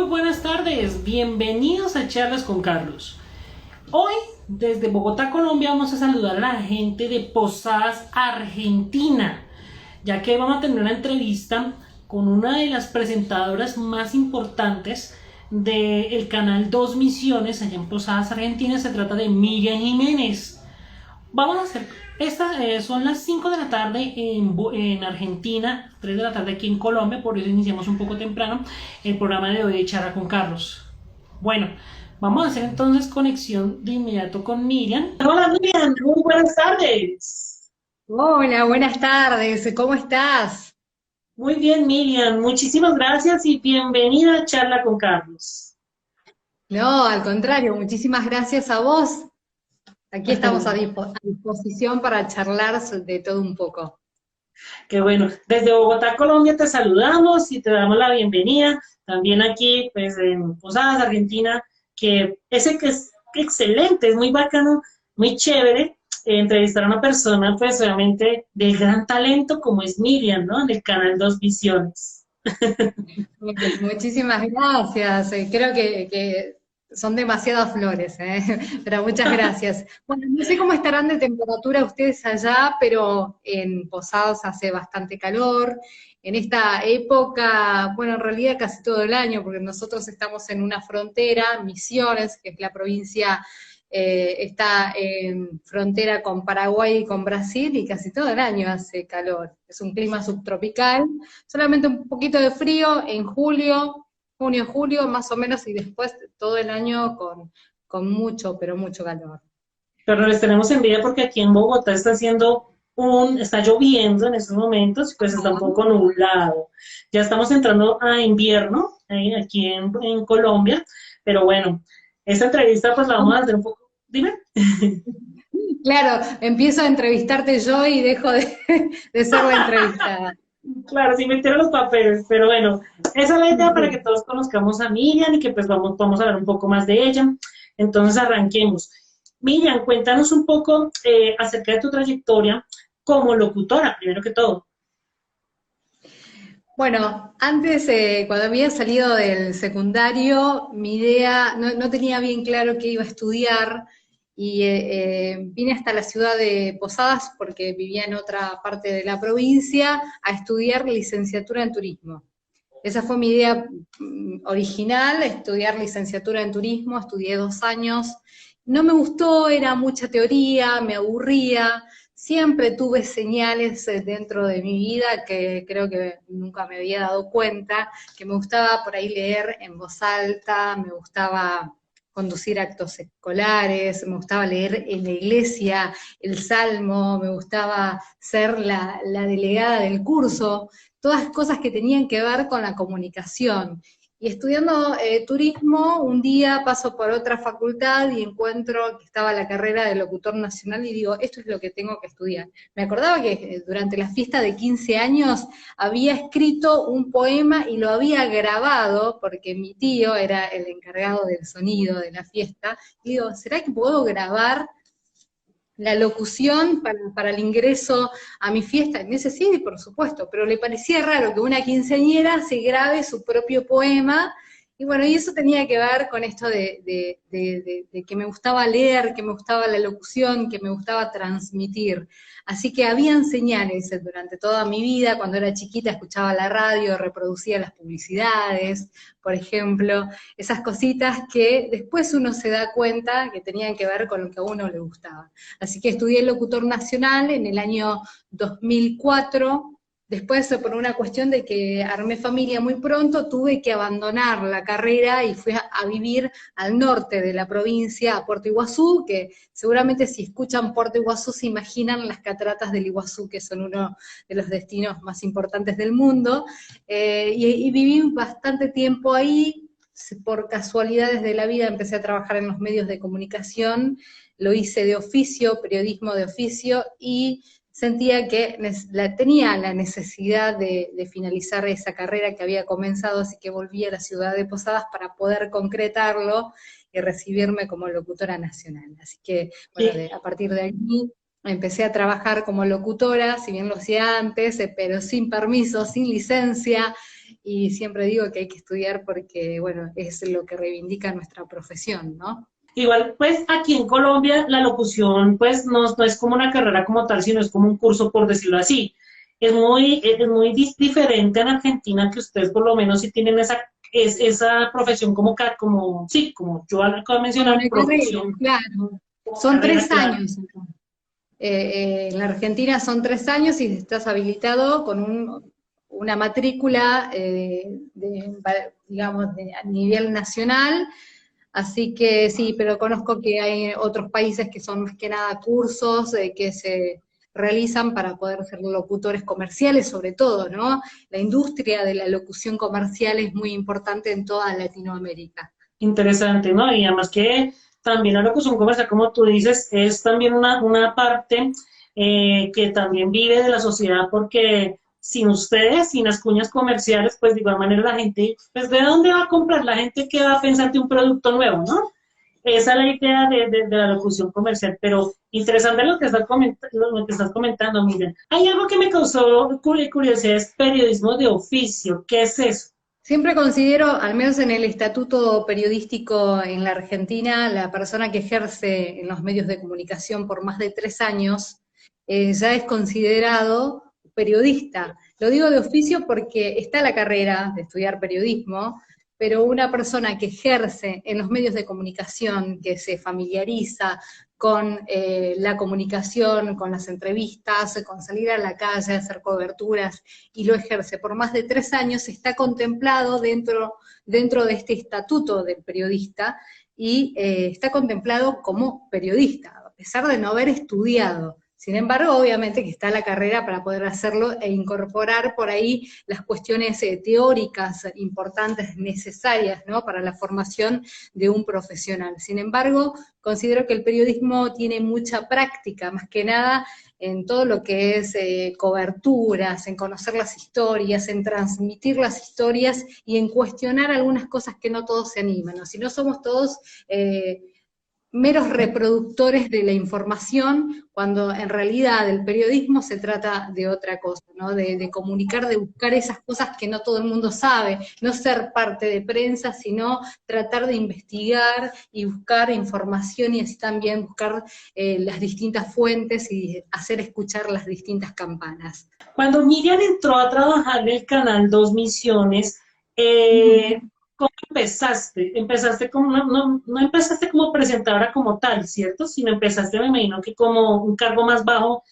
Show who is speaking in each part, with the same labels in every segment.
Speaker 1: Muy buenas tardes, bienvenidos a Charlas con Carlos. Hoy, desde Bogotá, Colombia, vamos a saludar a la gente de Posadas, Argentina, ya que vamos a tener una entrevista con una de las presentadoras más importantes del canal Dos Misiones allá en Posadas, Argentina. Se trata de Miriam Jiménez. Vamos a hacer, son las 5 de la tarde en Argentina, 3 de la tarde aquí en Colombia, por eso iniciamos un poco temprano el programa de hoy de Charla con Carlos. Bueno, vamos a hacer entonces conexión de inmediato con Miriam. Hola Miriam, muy buenas tardes.
Speaker 2: Hola, buenas tardes, ¿cómo estás?
Speaker 1: Muy bien Miriam, muchísimas gracias y bienvenida a Charla con Carlos.
Speaker 2: No, al contrario, muchísimas gracias a vos. Aquí estamos a disposición para charlar de todo un poco.
Speaker 1: Qué bueno, desde Bogotá, Colombia te saludamos y te damos la bienvenida. También aquí, pues en Posadas, Argentina, que es excelente, es muy bacano, muy chévere entrevistar a una persona, pues realmente de gran talento como es Miriam, ¿no? Del canal Dos Visiones.
Speaker 2: Muchísimas gracias. Creo que son demasiadas flores, pero muchas gracias. Bueno, no sé cómo estarán de temperatura ustedes allá, pero en Posados hace bastante calor. En esta época, bueno, en realidad casi todo el año, porque nosotros estamos en una frontera, Misiones, que es la provincia, está en frontera con Paraguay y con Brasil, y casi todo el año hace calor. Es un clima subtropical, solamente un poquito de frío en julio, junio, julio, más o menos, y después todo el año con mucho, pero mucho calor.
Speaker 1: Pero les tenemos envidia porque aquí en Bogotá está lloviendo en estos momentos, y pues está un poco nublado. Ya estamos entrando a invierno aquí en Colombia, pero bueno, esta entrevista pues la vamos a hacer un poco, dime.
Speaker 2: Claro, empiezo a entrevistarte yo y dejo de ser la entrevistada.
Speaker 1: Claro, sí metieron los papeles, pero bueno, esa es la idea para que todos conozcamos a Miriam y que pues vamos a hablar un poco más de ella. Entonces arranquemos. Miriam, cuéntanos un poco acerca de tu trayectoria como locutora, primero que todo.
Speaker 2: Bueno, antes, cuando había salido del secundario, mi idea, no tenía bien claro qué iba a estudiar y vine hasta la ciudad de Posadas porque vivía en otra parte de la provincia a estudiar licenciatura en turismo. Esa fue mi idea original, estudiar licenciatura en turismo, estudié 2 años. No me gustó, era mucha teoría, me aburría. Siempre tuve señales dentro de mi vida que creo que nunca me había dado cuenta, que me gustaba por ahí leer en voz alta, me gustaba conducir actos escolares, me gustaba leer en la iglesia el salmo, me gustaba ser la delegada del curso, todas cosas que tenían que ver con la comunicación. Y estudiando turismo, un día paso por otra facultad y encuentro que estaba la carrera de locutor nacional y digo, esto es lo que tengo que estudiar. Me acordaba que durante la fiesta de 15 años había escrito un poema y lo había grabado, porque mi tío era el encargado del sonido de la fiesta. Y digo, ¿será que puedo grabar la locución para el ingreso a mi fiesta? Y me dice, sí, por supuesto, pero le parecía raro que una quinceañera se grabe su propio poema, y bueno, y eso tenía que ver con esto de que me gustaba leer, que me gustaba la locución, que me gustaba transmitir. Así que habían señales durante toda mi vida. Cuando era chiquita escuchaba la radio, reproducía las publicidades, por ejemplo, esas cositas que después uno se da cuenta que tenían que ver con lo que a uno le gustaba. Así que estudié locutor nacional en el año 2004. Después, por una cuestión de que armé familia muy pronto, tuve que abandonar la carrera y fui a vivir al norte de la provincia, a Puerto Iguazú, que seguramente si escuchan Puerto Iguazú se imaginan las cataratas del Iguazú, que son uno de los destinos más importantes del mundo. Y viví bastante tiempo ahí. Por casualidades de la vida empecé a trabajar en los medios de comunicación, lo hice de oficio, periodismo de oficio, y sentía que tenía la necesidad de finalizar esa carrera que había comenzado, así que volví a la ciudad de Posadas para poder concretarlo y recibirme como locutora nacional. Así que, bueno,
Speaker 1: Sí.
Speaker 2: a partir de aquí empecé a trabajar como locutora, si bien lo hacía antes, pero sin permiso, sin licencia, y siempre digo que hay que estudiar porque, bueno, es lo que reivindica nuestra profesión, ¿no?
Speaker 1: Igual, pues aquí en Colombia la locución pues no es como una carrera como tal, sino es como un curso, por decirlo así. Es muy diferente en Argentina, que ustedes por lo menos sí tienen esa profesión como, sí, como yo acabo de
Speaker 2: Como
Speaker 1: mencionar,
Speaker 2: una carrera,
Speaker 1: profesión
Speaker 2: claro.
Speaker 1: como
Speaker 2: Son
Speaker 1: carrera,
Speaker 2: tres
Speaker 1: claro.
Speaker 2: años acá. En la Argentina son 3 años y estás habilitado con una matrícula, digamos, a nivel nacional. Así que sí, pero conozco que hay otros países que son más que nada cursos que se realizan para poder ser locutores comerciales, sobre todo, ¿no? La industria de la locución comercial es muy importante en toda Latinoamérica.
Speaker 1: Interesante, ¿no? Y además que también la locución comercial, como tú dices, es también una parte que también vive de la sociedad, porque sin ustedes, sin las cuñas comerciales, pues de igual manera la gente, pues ¿de dónde va a comprar? La gente que va a pensar de un producto nuevo, ¿no? Esa es la idea de la locución comercial, pero interesante lo que estás comentando, Miguel. Hay algo que me causó curiosidad, es periodismo de oficio. ¿Qué es eso?
Speaker 2: Siempre considero, al menos en el estatuto periodístico en la Argentina, la persona que ejerce en los medios de comunicación por más de 3 años ya es considerado periodista. Lo digo de oficio porque está la carrera de estudiar periodismo, pero una persona que ejerce en los medios de comunicación, que se familiariza con la comunicación, con las entrevistas, con salir a la calle, hacer coberturas, y lo ejerce por más de 3 años, está contemplado dentro de este estatuto del periodista y está contemplado como periodista, a pesar de no haber estudiado. Sin embargo, obviamente que está la carrera para poder hacerlo e incorporar por ahí las cuestiones teóricas importantes, necesarias, ¿no?, para la formación de un profesional. Sin embargo, considero que el periodismo tiene mucha práctica, más que nada en todo lo que es coberturas, en conocer las historias, en transmitir las historias y en cuestionar algunas cosas que no todos se animan, ¿no? Si no somos todos meros reproductores de la información, cuando en realidad el periodismo se trata de otra cosa, ¿no? De comunicar, de buscar esas cosas que no todo el mundo sabe, no ser parte de prensa, sino tratar de investigar y buscar información y así también buscar las distintas fuentes y hacer escuchar las distintas campanas.
Speaker 1: Cuando Miriam entró a trabajar en el canal Dos Misiones,
Speaker 2: Ujú.
Speaker 1: ¿cómo empezaste? Empezaste como, no empezaste como presentadora como tal, ¿cierto? Sino empezaste, me imagino que como un cargo más bajo,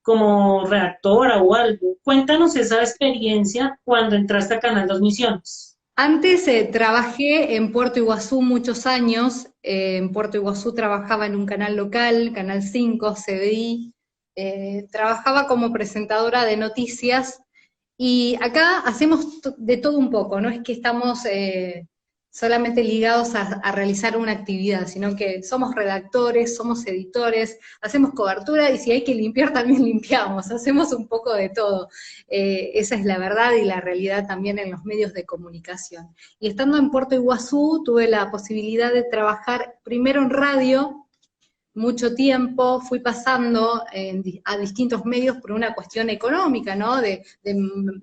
Speaker 1: como redactora o algo. Cuéntanos esa experiencia cuando entraste a Canal Dos Misiones.
Speaker 2: Antes trabajé en Puerto Iguazú muchos años. En Puerto Iguazú trabajaba en un canal local, Canal 5, CBI. Trabajaba como presentadora de noticias y acá hacemos de todo un poco, no es que estamos solamente ligados a realizar una actividad, sino que somos redactores, somos editores, hacemos cobertura y si hay que limpiar también limpiamos, hacemos un poco de todo. Esa es la verdad y la realidad también en los medios de comunicación. Y estando en Puerto Iguazú tuve la posibilidad de trabajar primero en radio, mucho tiempo, fui pasando a distintos medios por una cuestión económica, ¿no? De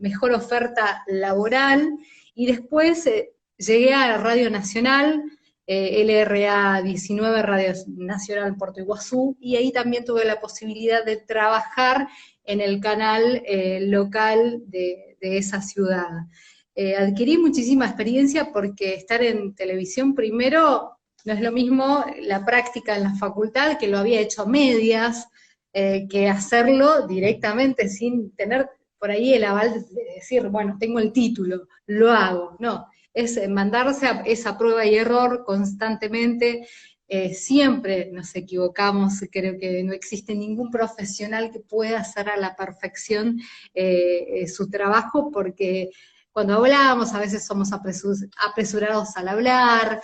Speaker 2: mejor oferta laboral, y después llegué a Radio Nacional, LRA 19, Radio Nacional Puerto Iguazú, y ahí también tuve la posibilidad de trabajar en el canal local de esa ciudad. Adquirí muchísima experiencia porque estar en televisión primero no es lo mismo la práctica en la facultad, que lo había hecho a medias, que hacerlo directamente sin tener por ahí el aval de decir, bueno, tengo el título, lo hago. No, es mandarse a esa prueba y error constantemente. Siempre nos equivocamos, creo que no existe ningún profesional que pueda hacer a la perfección su trabajo, porque cuando hablamos a veces somos apresurados al hablar,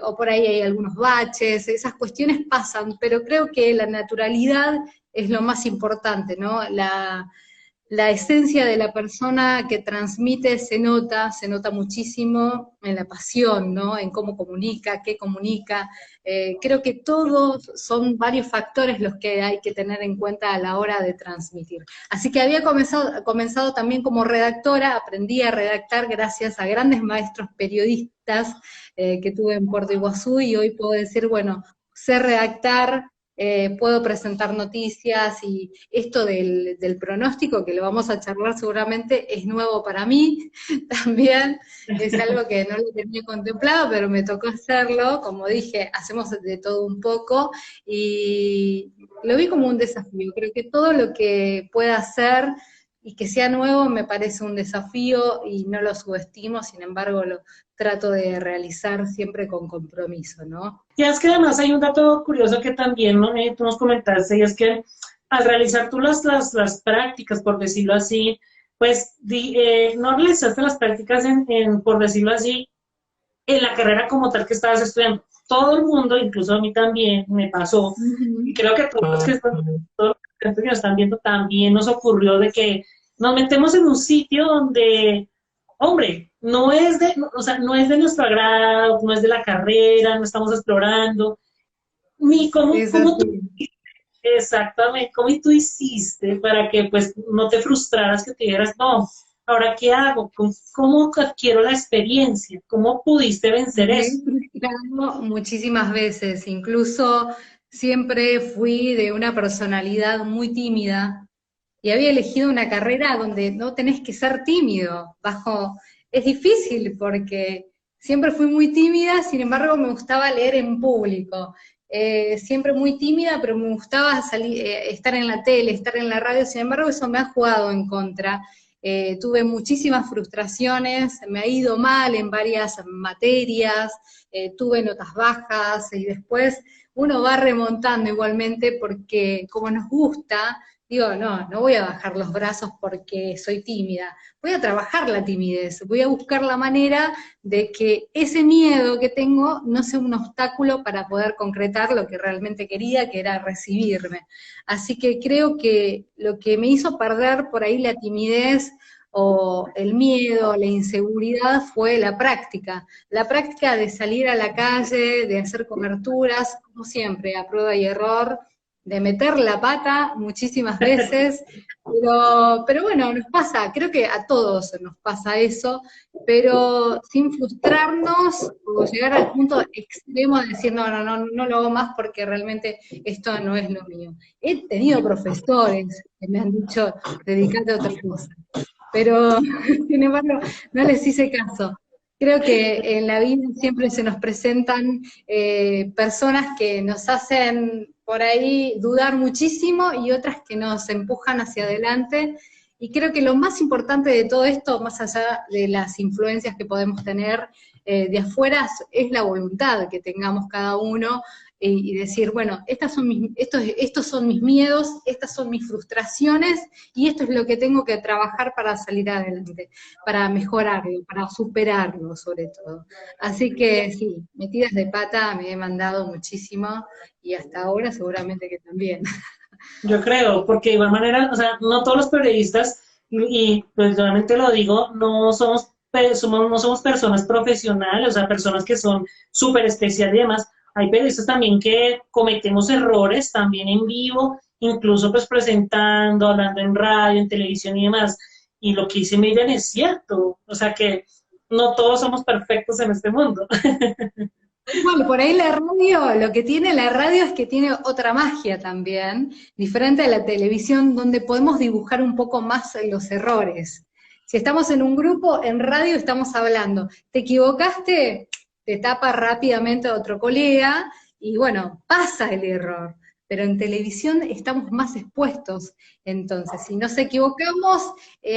Speaker 2: o por ahí hay algunos baches, esas cuestiones pasan, pero creo que la naturalidad es lo más importante, ¿no? la esencia de la persona que transmite se nota muchísimo en la pasión, ¿no? En cómo comunica, qué comunica. Creo que todos son varios factores los que hay que tener en cuenta a la hora de transmitir. Así que había comenzado también como redactora, aprendí a redactar gracias a grandes maestros periodistas que tuve en Puerto Iguazú, y hoy puedo decir, bueno, sé redactar, puedo presentar noticias, y esto del pronóstico, que lo vamos a charlar seguramente, es nuevo para mí también, es algo que no lo tenía contemplado, pero me tocó hacerlo. Como dije, hacemos de todo un poco, y lo vi como un desafío. Creo que todo lo que pueda hacer y que sea nuevo me parece un desafío, y no lo subestimo, sin embargo lo trato de realizar siempre con compromiso, ¿no?
Speaker 1: Y es que además hay un dato curioso que también, ¿no? Tú nos comentaste, y es que al realizar tú las prácticas, por decirlo así, pues no realizaste las prácticas por decirlo así, en la carrera como tal que estabas estudiando. Todo el mundo, incluso a mí también, me pasó, y creo que todos los que nos están viendo también nos ocurrió de que nos metemos en un sitio donde, hombre, o sea, no es de nuestro agrado, no es de la carrera, no estamos explorando, ni
Speaker 2: Es
Speaker 1: cómo tú,
Speaker 2: así.
Speaker 1: exactamente, cómo tú hiciste para que pues no te frustraras, que te dijeras, no, ahora qué hago, cómo adquiero la experiencia, cómo pudiste vencer
Speaker 2: Me
Speaker 1: eso.
Speaker 2: he frustrado muchísimas veces, incluso siempre fui de una personalidad muy tímida, y había elegido una carrera donde no tenés que ser tímido, es difícil porque siempre fui muy tímida, sin embargo me gustaba leer en público. Siempre muy tímida, pero me gustaba salir, estar en la tele, estar en la radio. Sin embargo eso me ha jugado en contra. Tuve muchísimas frustraciones, me ha ido mal en varias materias, tuve notas bajas, y después uno va remontando igualmente, porque como nos gusta, digo, no, no voy a bajar los brazos porque soy tímida, voy a trabajar la timidez, voy a buscar la manera de que ese miedo que tengo no sea un obstáculo para poder concretar lo que realmente quería, que era recibirme. Así que creo que lo que me hizo perder por ahí la timidez o el miedo, la inseguridad, fue la práctica de salir a la calle, de hacer coberturas, como siempre, a prueba y error, de meter la pata muchísimas veces, pero bueno, nos pasa, creo que a todos nos pasa eso, pero sin frustrarnos o llegar al punto extremo de decir, no, no, no, no lo hago más porque realmente esto no es lo mío. He tenido profesores que me han dicho, dedícate a otra cosa, pero sin embargo no les hice caso. Creo que en la vida siempre se nos presentan personas que nos hacen por ahí dudar muchísimo, y otras que nos empujan hacia adelante. Y creo que lo más importante de todo esto, más allá de las influencias que podemos tener de afuera, es la voluntad que tengamos cada uno, y decir, bueno, estos son mis miedos, estas son mis frustraciones, y esto es lo que tengo que trabajar para salir adelante, para mejorarlo, para superarlo sobre todo. Así que sí, metidas de pata me he mandado muchísimo, y hasta ahora seguramente que también.
Speaker 1: Yo creo, porque de igual manera, o sea, no todos los periodistas, y pues realmente lo digo, no somos personas profesionales, o sea, personas que son súper especiales y demás. Hay periodistas también que cometemos errores también en vivo, incluso pues presentando, hablando en radio, en televisión y demás. Y lo que dice Miriam es cierto, o sea que no todos somos perfectos en este mundo.
Speaker 2: Bueno, por ahí la radio, lo que tiene la radio es que tiene otra magia también, diferente a la televisión, donde podemos dibujar un poco más los errores. Si estamos en un grupo, en radio estamos hablando. Te equivocaste, te tapa rápidamente a otro colega, y bueno, pasa el error. Pero en televisión estamos más expuestos. Entonces, si nos equivocamos,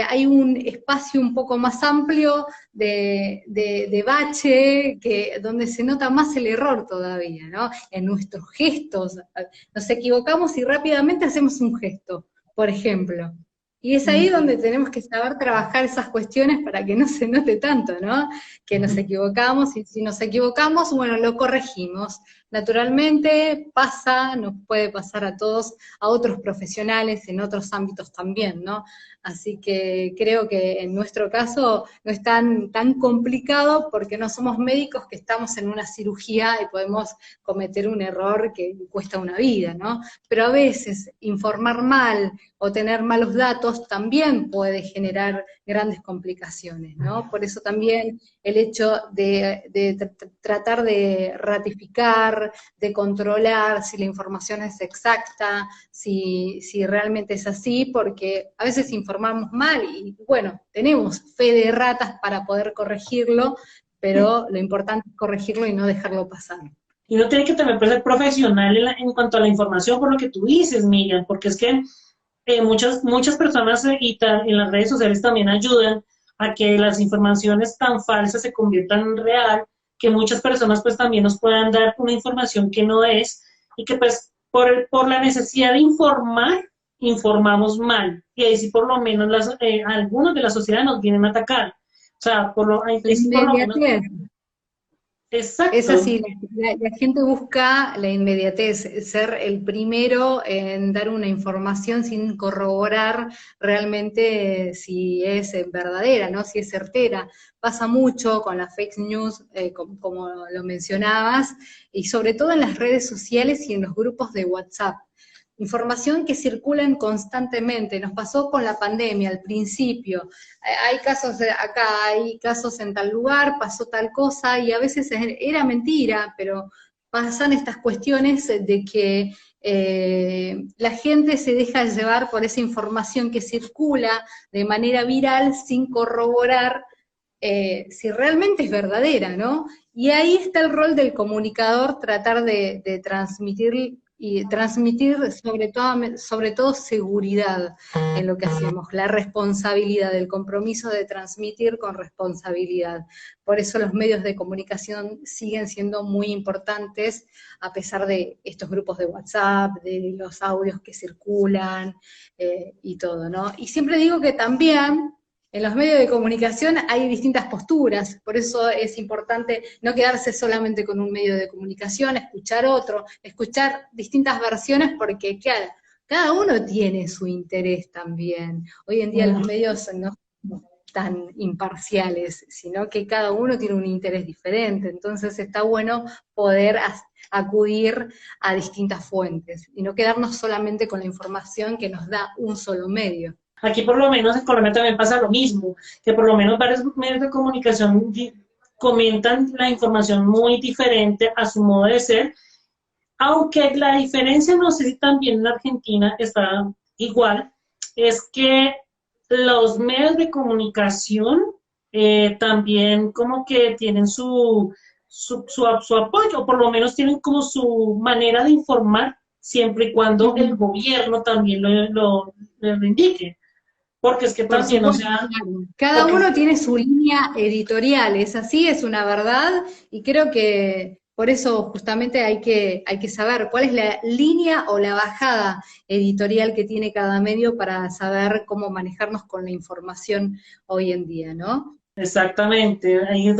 Speaker 2: hay un espacio un poco más amplio de bache, donde se nota más el error todavía, ¿no? En nuestros gestos. Nos equivocamos y rápidamente hacemos un gesto, por ejemplo. Y es ahí donde tenemos que saber trabajar esas cuestiones para que no se note tanto, ¿no? Que nos equivocamos, y si nos equivocamos, bueno, lo corregimos. Naturalmente pasa, nos puede pasar a todos, a otros profesionales en otros ámbitos también, ¿no? Así que creo que en nuestro caso no es tan complicado porque no somos médicos que estamos en una cirugía y podemos cometer un error que cuesta una vida, ¿no? Pero a veces informar mal o tener malos datos también puede generar grandes complicaciones, ¿no? Por eso también el hecho de tratar de ratificar, de controlar si la información es exacta, si realmente es así, porque a veces informamos mal y bueno, tenemos fe de ratas para poder corregirlo, pero lo importante es corregirlo y no dejarlo pasar.
Speaker 1: Y uno tiene que también pues, ser profesional en cuanto a la información, por lo que tú dices, Miriam, porque es que muchas personas en las redes sociales también ayudan a que las informaciones tan falsas se conviertan en real, que muchas personas pues también nos puedan dar una información que no es, y que pues por la necesidad de informar, informamos mal, y ahí sí por lo menos algunos de la sociedad nos vienen a atacar. O sea, ahí
Speaker 2: La
Speaker 1: sí por lo menos.
Speaker 2: inmediatez. Es
Speaker 1: Exacto.
Speaker 2: así, la gente busca la inmediatez, ser el primero en dar una información sin corroborar realmente si es verdadera, ¿no? Si es certera. Pasa mucho con las fake news, como lo mencionabas, y sobre todo en las redes sociales y en los grupos de WhatsApp. Información que circulan constantemente. Nos pasó con la pandemia al principio. Hay casos acá, hay casos en tal lugar, pasó tal cosa, y a veces era mentira, pero pasan estas cuestiones de que la gente se deja llevar por esa información que circula de manera viral sin corroborar si realmente es verdadera, ¿no? Y ahí está el rol del comunicador, tratar de transmitir y transmitir sobre todo seguridad en lo que hacemos, la responsabilidad, el compromiso de transmitir con responsabilidad. Por eso los medios de comunicación siguen siendo muy importantes, a pesar de estos grupos de WhatsApp, de los audios que circulan y todo, ¿no? Y siempre digo que también en los medios de comunicación hay distintas posturas, por eso es importante no quedarse solamente con un medio de comunicación, escuchar otro, escuchar distintas versiones, porque claro, cada uno tiene su interés también. Hoy en día los medios no son tan imparciales, sino que cada uno tiene un interés diferente, entonces está bueno poder acudir a distintas fuentes y no quedarnos solamente con la información que nos da un solo medio.
Speaker 1: Aquí por lo menos en Colombia también pasa lo mismo, que por lo menos varios medios de comunicación comentan la información muy diferente a su modo de ser, aunque la diferencia, no sé si también en Argentina está igual, es que los medios de comunicación también como que tienen su apoyo, o por lo menos tienen como su manera de informar, siempre y cuando el gobierno también lo indique. Porque es que
Speaker 2: Por
Speaker 1: también, o
Speaker 2: supuesto,
Speaker 1: sea,
Speaker 2: claro. Cada
Speaker 1: porque
Speaker 2: uno tiene su línea editorial, es así, es una verdad, y creo que por eso justamente hay que saber cuál es la línea o la bajada editorial que tiene cada medio para saber cómo manejarnos con la información hoy en día, ¿no?
Speaker 1: exactamente, ahí es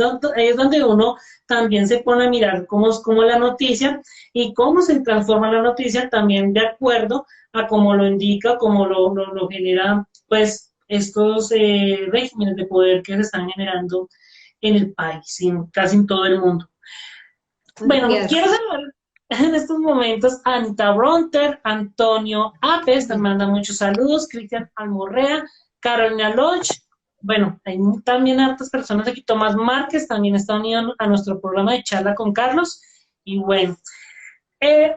Speaker 1: donde uno también se pone a mirar cómo la noticia y cómo se transforma la noticia también de acuerdo a cómo lo indica, cómo lo genera, pues, estos regímenes de poder que se están generando en el país, casi en todo el mundo.
Speaker 2: Así
Speaker 1: Bueno, quiero
Speaker 2: es.
Speaker 1: saludar en estos momentos a Anita Bronter, Antonio Apes, te manda muchos saludos, Cristian Almorrea, Carolina Lodge. Bueno, hay también hartas personas aquí. Tomás Márquez también está unido a nuestro programa de charla con Carlos. Y bueno,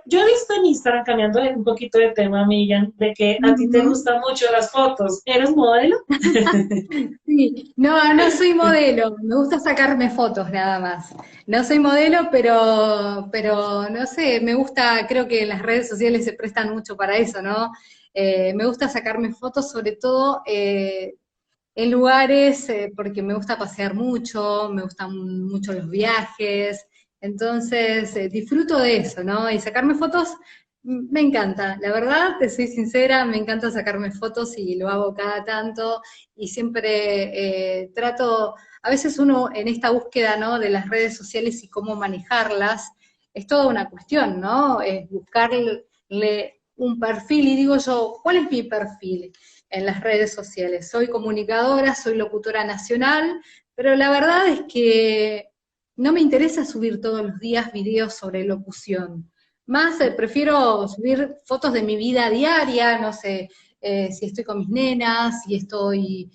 Speaker 1: yo he visto en Instagram, cambiando un poquito de tema, Miriam, de que a ti te
Speaker 2: Ujú.
Speaker 1: gustan mucho las fotos. ¿Eres modelo?
Speaker 2: Sí, no soy modelo, me gusta sacarme fotos nada más. No soy modelo, pero no sé, me gusta, creo que las redes sociales se prestan mucho para eso, ¿no? Me gusta sacarme fotos, sobre todo en lugares, porque me gusta pasear mucho, me gustan mucho los viajes, entonces disfruto de eso, ¿no? Y sacarme fotos Me encanta, la verdad, te soy sincera, me encanta sacarme fotos y lo hago cada tanto y siempre trato, a veces uno en esta búsqueda, ¿no?, de las redes sociales y cómo manejarlas, es toda una cuestión, ¿no? Es buscarle un perfil y digo yo, ¿cuál es mi perfil en las redes sociales? Soy comunicadora, soy locutora nacional, pero la verdad es que no me interesa subir todos los días videos sobre locución. Más prefiero subir fotos de mi vida diaria, no sé, si estoy con mis nenas, si estoy,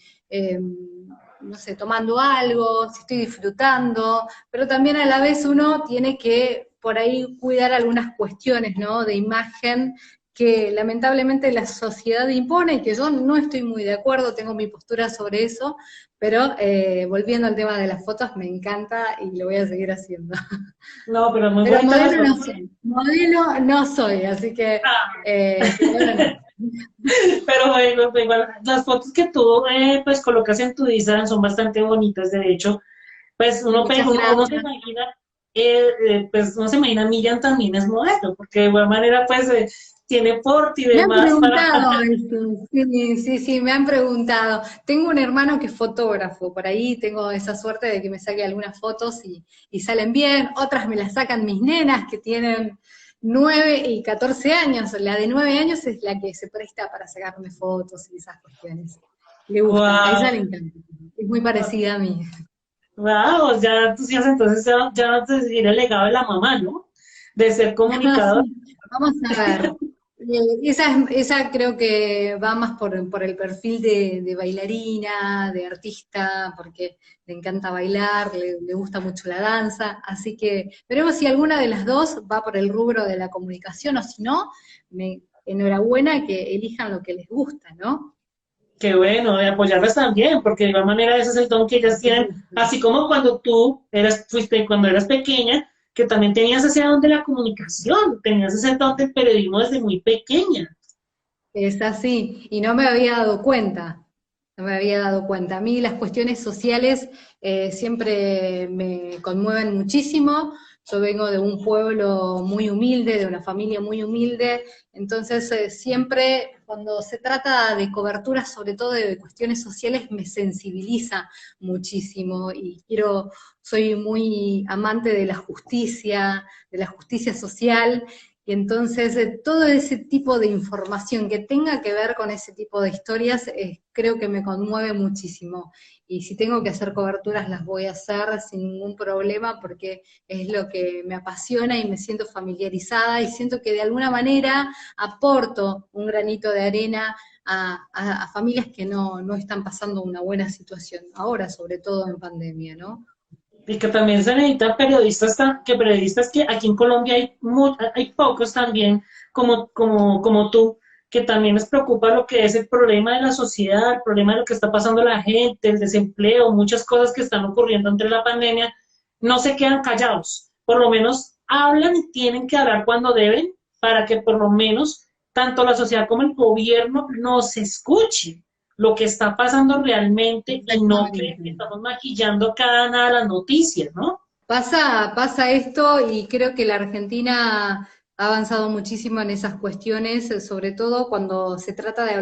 Speaker 2: no sé, tomando algo, si estoy disfrutando, pero también a la vez uno tiene que por ahí cuidar algunas cuestiones, ¿no?, de imagen que lamentablemente la sociedad impone y que yo no estoy muy de acuerdo, tengo mi postura sobre eso, pero volviendo al tema de las fotos, me encanta y lo voy a seguir haciendo.
Speaker 1: No, pero muy
Speaker 2: Pero
Speaker 1: bonitas las
Speaker 2: modelo no
Speaker 1: fotos.
Speaker 2: soy, modelo no soy, así que,
Speaker 1: Ah,
Speaker 2: pero bueno,
Speaker 1: pero bueno, igual, las fotos que tú pues colocas en tu Instagram son bastante bonitas, de hecho, pues
Speaker 2: muchas
Speaker 1: uno se
Speaker 2: gracias.
Speaker 1: imagina, pues uno se imagina Millán también es modelo, porque de igual manera pues tiene porte y
Speaker 2: Me han
Speaker 1: demás para...
Speaker 2: preguntado eso, sí, sí, sí, me han preguntado. Tengo un hermano que es fotógrafo, por ahí tengo esa suerte de que me saque algunas fotos y salen bien, otras me las sacan mis nenas que tienen 9 y 14 años, la de 9 años es la que se presta para sacarme fotos y esas cuestiones. Le gusta, a ella le
Speaker 1: Wow,
Speaker 2: encanta, es muy parecida a mí.
Speaker 1: wow, ya tú sí has entonces ya vas a seguir el legado de la mamá, ¿no? De ser comunicador.
Speaker 2: Vamos a ver. Esa creo que va más por el perfil de bailarina, de artista, porque le encanta bailar, le gusta mucho la danza, así que veremos si alguna de las dos va por el rubro de la comunicación o si no, enhorabuena que elijan lo que les gusta, ¿no?
Speaker 1: Qué bueno, de apoyarlas también, porque de igual manera ese es el don que ellas tienen, así como cuando cuando eras pequeña, que también tenías ese don de la comunicación, tenías ese don del periodismo desde muy pequeña.
Speaker 2: Es así, y no me había dado cuenta, no me había dado cuenta. A mí las cuestiones sociales siempre me conmueven muchísimo. Yo vengo de un pueblo muy humilde, de una familia muy humilde, entonces siempre cuando se trata de cobertura, sobre todo de cuestiones sociales, me sensibiliza muchísimo y soy muy amante de la justicia social, y entonces todo ese tipo de información que tenga que ver con ese tipo de historias, creo que me conmueve muchísimo. Y si tengo que hacer coberturas, las voy a hacer sin ningún problema porque es lo que me apasiona y me siento familiarizada y siento que de alguna manera aporto un granito de arena a familias que no están pasando una buena situación, ahora sobre todo en pandemia, ¿no?
Speaker 1: Y que también se necesitan periodistas, periodistas que aquí en Colombia hay pocos también, como tú, que también les preocupa lo que es el problema de la sociedad, el problema de lo que está pasando a la gente, el desempleo, muchas cosas que están ocurriendo entre la pandemia, no se quedan callados, por lo menos hablan y tienen que hablar cuando deben, para que por lo menos tanto la sociedad como el gobierno nos escuchen lo que está pasando realmente y no creer que
Speaker 2: Exactamente.
Speaker 1: estamos maquillando cada nada las noticias, ¿no?
Speaker 2: Pasa esto y creo que la Argentina ha avanzado muchísimo en esas cuestiones, sobre todo cuando se trata de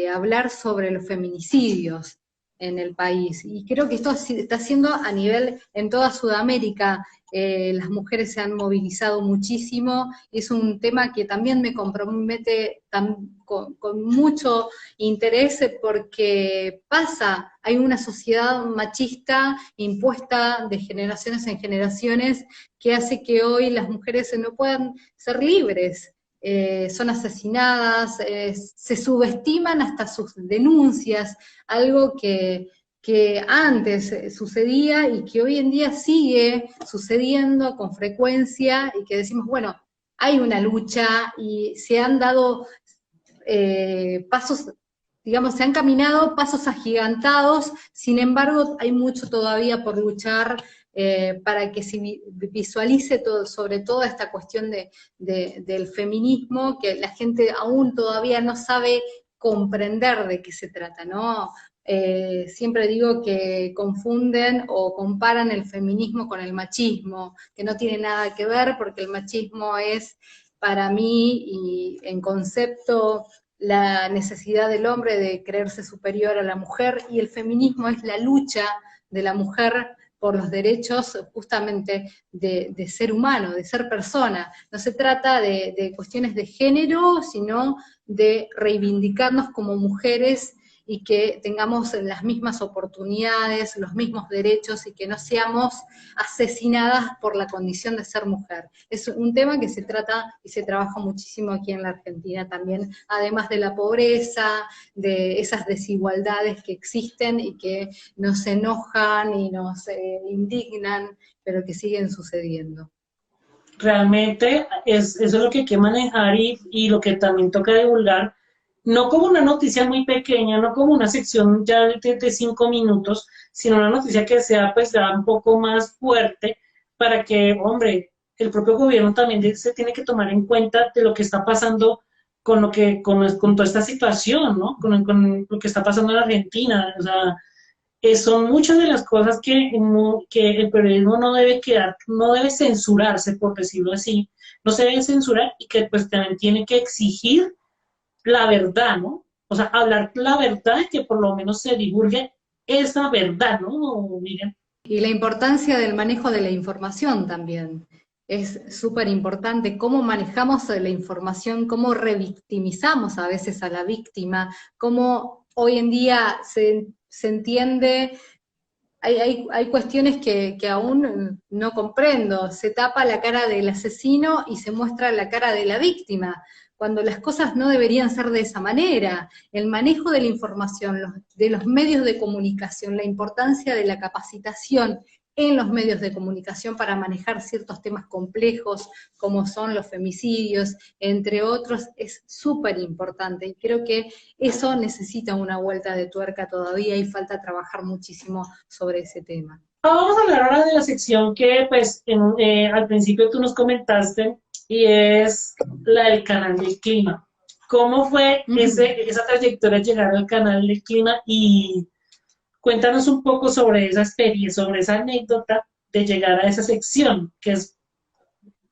Speaker 2: hablar sobre los feminicidios en el país. Y creo que esto está haciendo a nivel en toda Sudamérica. Las mujeres se han movilizado muchísimo, es un tema que también me compromete con mucho interés porque hay una sociedad machista impuesta de generaciones en generaciones que hace que hoy las mujeres no puedan ser libres. Son asesinadas, se subestiman hasta sus denuncias, algo que antes sucedía y que hoy en día sigue sucediendo con frecuencia y que decimos, bueno, hay una lucha y se han dado pasos, digamos, se han caminado pasos agigantados, sin embargo, hay mucho todavía por luchar para que se visualice todo, sobre todo esta cuestión del feminismo, que la gente aún todavía no sabe comprender de qué se trata, ¿no? siempre digo que confunden o comparan el feminismo con el machismo, que no tiene nada que ver porque el machismo es para mí y en concepto la necesidad del hombre de creerse superior a la mujer y el feminismo es la lucha de la mujer por los derechos justamente de ser humano, de ser persona. No se trata de cuestiones de género, sino de reivindicarnos como mujeres y que tengamos las mismas oportunidades, los mismos derechos y que no seamos asesinadas por la condición de ser mujer. Es un tema que se trata y se trabaja muchísimo aquí en la Argentina también, además de la pobreza, de esas desigualdades que existen y que nos enojan y nos indignan, pero que siguen sucediendo.
Speaker 1: Realmente eso es lo que hay que manejar y lo que también toca divulgar, no como una noticia muy pequeña, no como una sección ya de 5 minutos, sino una noticia que sea pues ya un poco más fuerte para que, hombre, el propio gobierno también se tiene que tomar en cuenta de lo que está pasando con lo que, con toda esta situación, ¿no? Con lo que está pasando en Argentina, o sea, son muchas de las cosas que el periodismo no debe quedar, no debe censurarse, por decirlo así, no se debe censurar y que pues también tiene que exigir la verdad, ¿no? O sea, hablar la verdad y que por lo menos se divulgue esa verdad, ¿no, Miriam?
Speaker 2: Y la importancia del manejo de la información también. Es súper importante cómo manejamos la información, cómo revictimizamos a veces a la víctima, cómo hoy en día se entiende, hay cuestiones que aún no comprendo. Se tapa la cara del asesino y se muestra la cara de la víctima, cuando las cosas no deberían ser de esa manera. El manejo de la información, de los medios de comunicación, la importancia de la capacitación en los medios de comunicación para manejar ciertos temas complejos, como son los femicidios, entre otros, es súper importante. Y creo que eso necesita una vuelta de tuerca todavía y falta trabajar muchísimo sobre ese tema.
Speaker 1: Vamos a hablar ahora de la sección que pues al principio tú nos comentaste y es la del canal del clima. ¿Cómo fue esa trayectoria llegar al canal del clima? Y cuéntanos un poco sobre esa experiencia, sobre esa anécdota de llegar a esa sección, que es,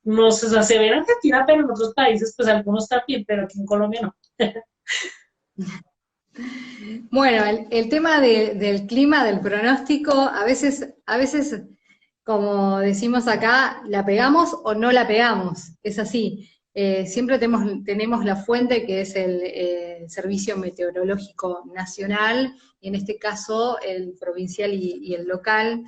Speaker 1: no sé, o sea, se ve en Argentina, pero en otros países, pues algunos también, pero aquí en Colombia no.
Speaker 2: Bueno, el tema del clima, del pronóstico, a veces, como decimos acá, la pegamos o no la pegamos, es así. Siempre tenemos la fuente que es el Servicio Meteorológico Nacional, y en este caso el provincial y el local.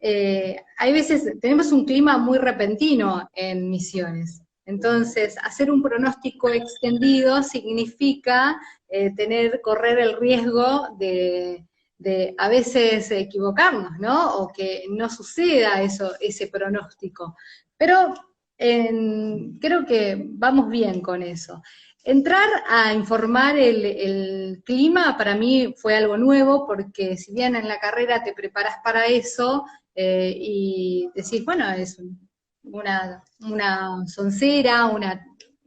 Speaker 2: Hay veces, tenemos un clima muy repentino en Misiones, entonces hacer un pronóstico extendido significa correr el riesgo de a veces equivocarnos, ¿no? O que no suceda ese pronóstico. Pero creo que vamos bien con eso. Entrar a informar el clima para mí fue algo nuevo, porque si bien en la carrera te preparas para eso, y decís, bueno, es una soncera,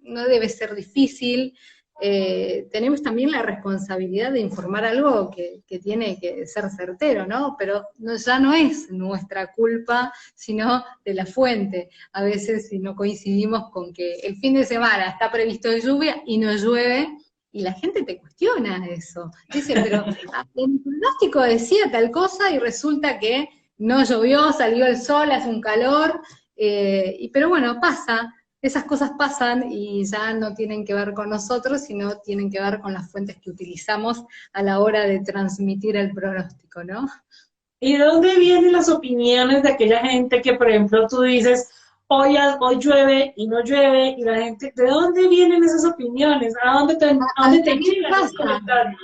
Speaker 2: no debe ser difícil. Tenemos también la responsabilidad de informar algo que tiene que ser certero, ¿no? Pero ya no es nuestra culpa, sino de la fuente. A veces si no coincidimos con que el fin de semana está previsto de lluvia y no llueve, y la gente te cuestiona eso. Dice, pero el pronóstico decía tal cosa y resulta que no llovió, salió el sol, hace un calor, pero bueno, pasa. Esas cosas pasan y ya no tienen que ver con nosotros, sino tienen que ver con las fuentes que utilizamos a la hora de transmitir el pronóstico, ¿no?
Speaker 1: ¿Y de dónde vienen las opiniones de aquella gente que, por ejemplo, tú dices, hoy llueve y no llueve, y la gente, ¿de dónde vienen esas opiniones? ¿A dónde te llegan esos comentarios?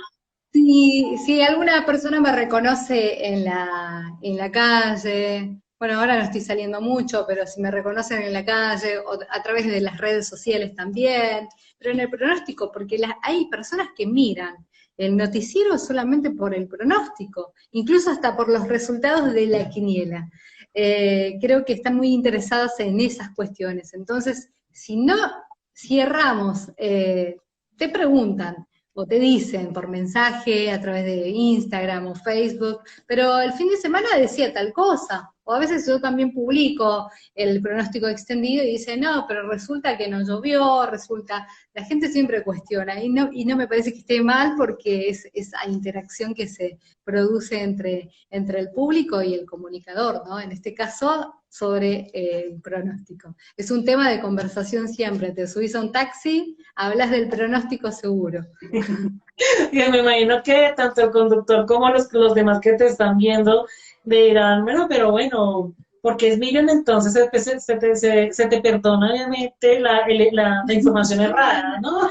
Speaker 2: Si alguna persona me reconoce en la calle, bueno, ahora no estoy saliendo mucho, pero si me reconocen en la calle o a través de las redes sociales también, pero en el pronóstico, porque hay personas que miran el noticiero solamente por el pronóstico, incluso hasta por los resultados de la quiniela. Creo que están muy interesadas en esas cuestiones. Entonces, si erramos, te preguntan, o te dicen por mensaje, a través de Instagram o Facebook, pero el fin de semana decía tal cosa. O a veces yo también publico el pronóstico extendido y dice, no, pero resulta que no llovió, resulta, la gente siempre cuestiona, y no me parece que esté mal porque es esa interacción que se produce entre el público y el comunicador, ¿no? En este caso, sobre el pronóstico. Es un tema de conversación siempre, te subís a un taxi, hablas del pronóstico seguro.
Speaker 3: Y me imagino que tanto el conductor como los demás que te están viendo dirán, bueno, pero bueno, porque es Miriam, entonces se te perdona obviamente la información errada, ¿no?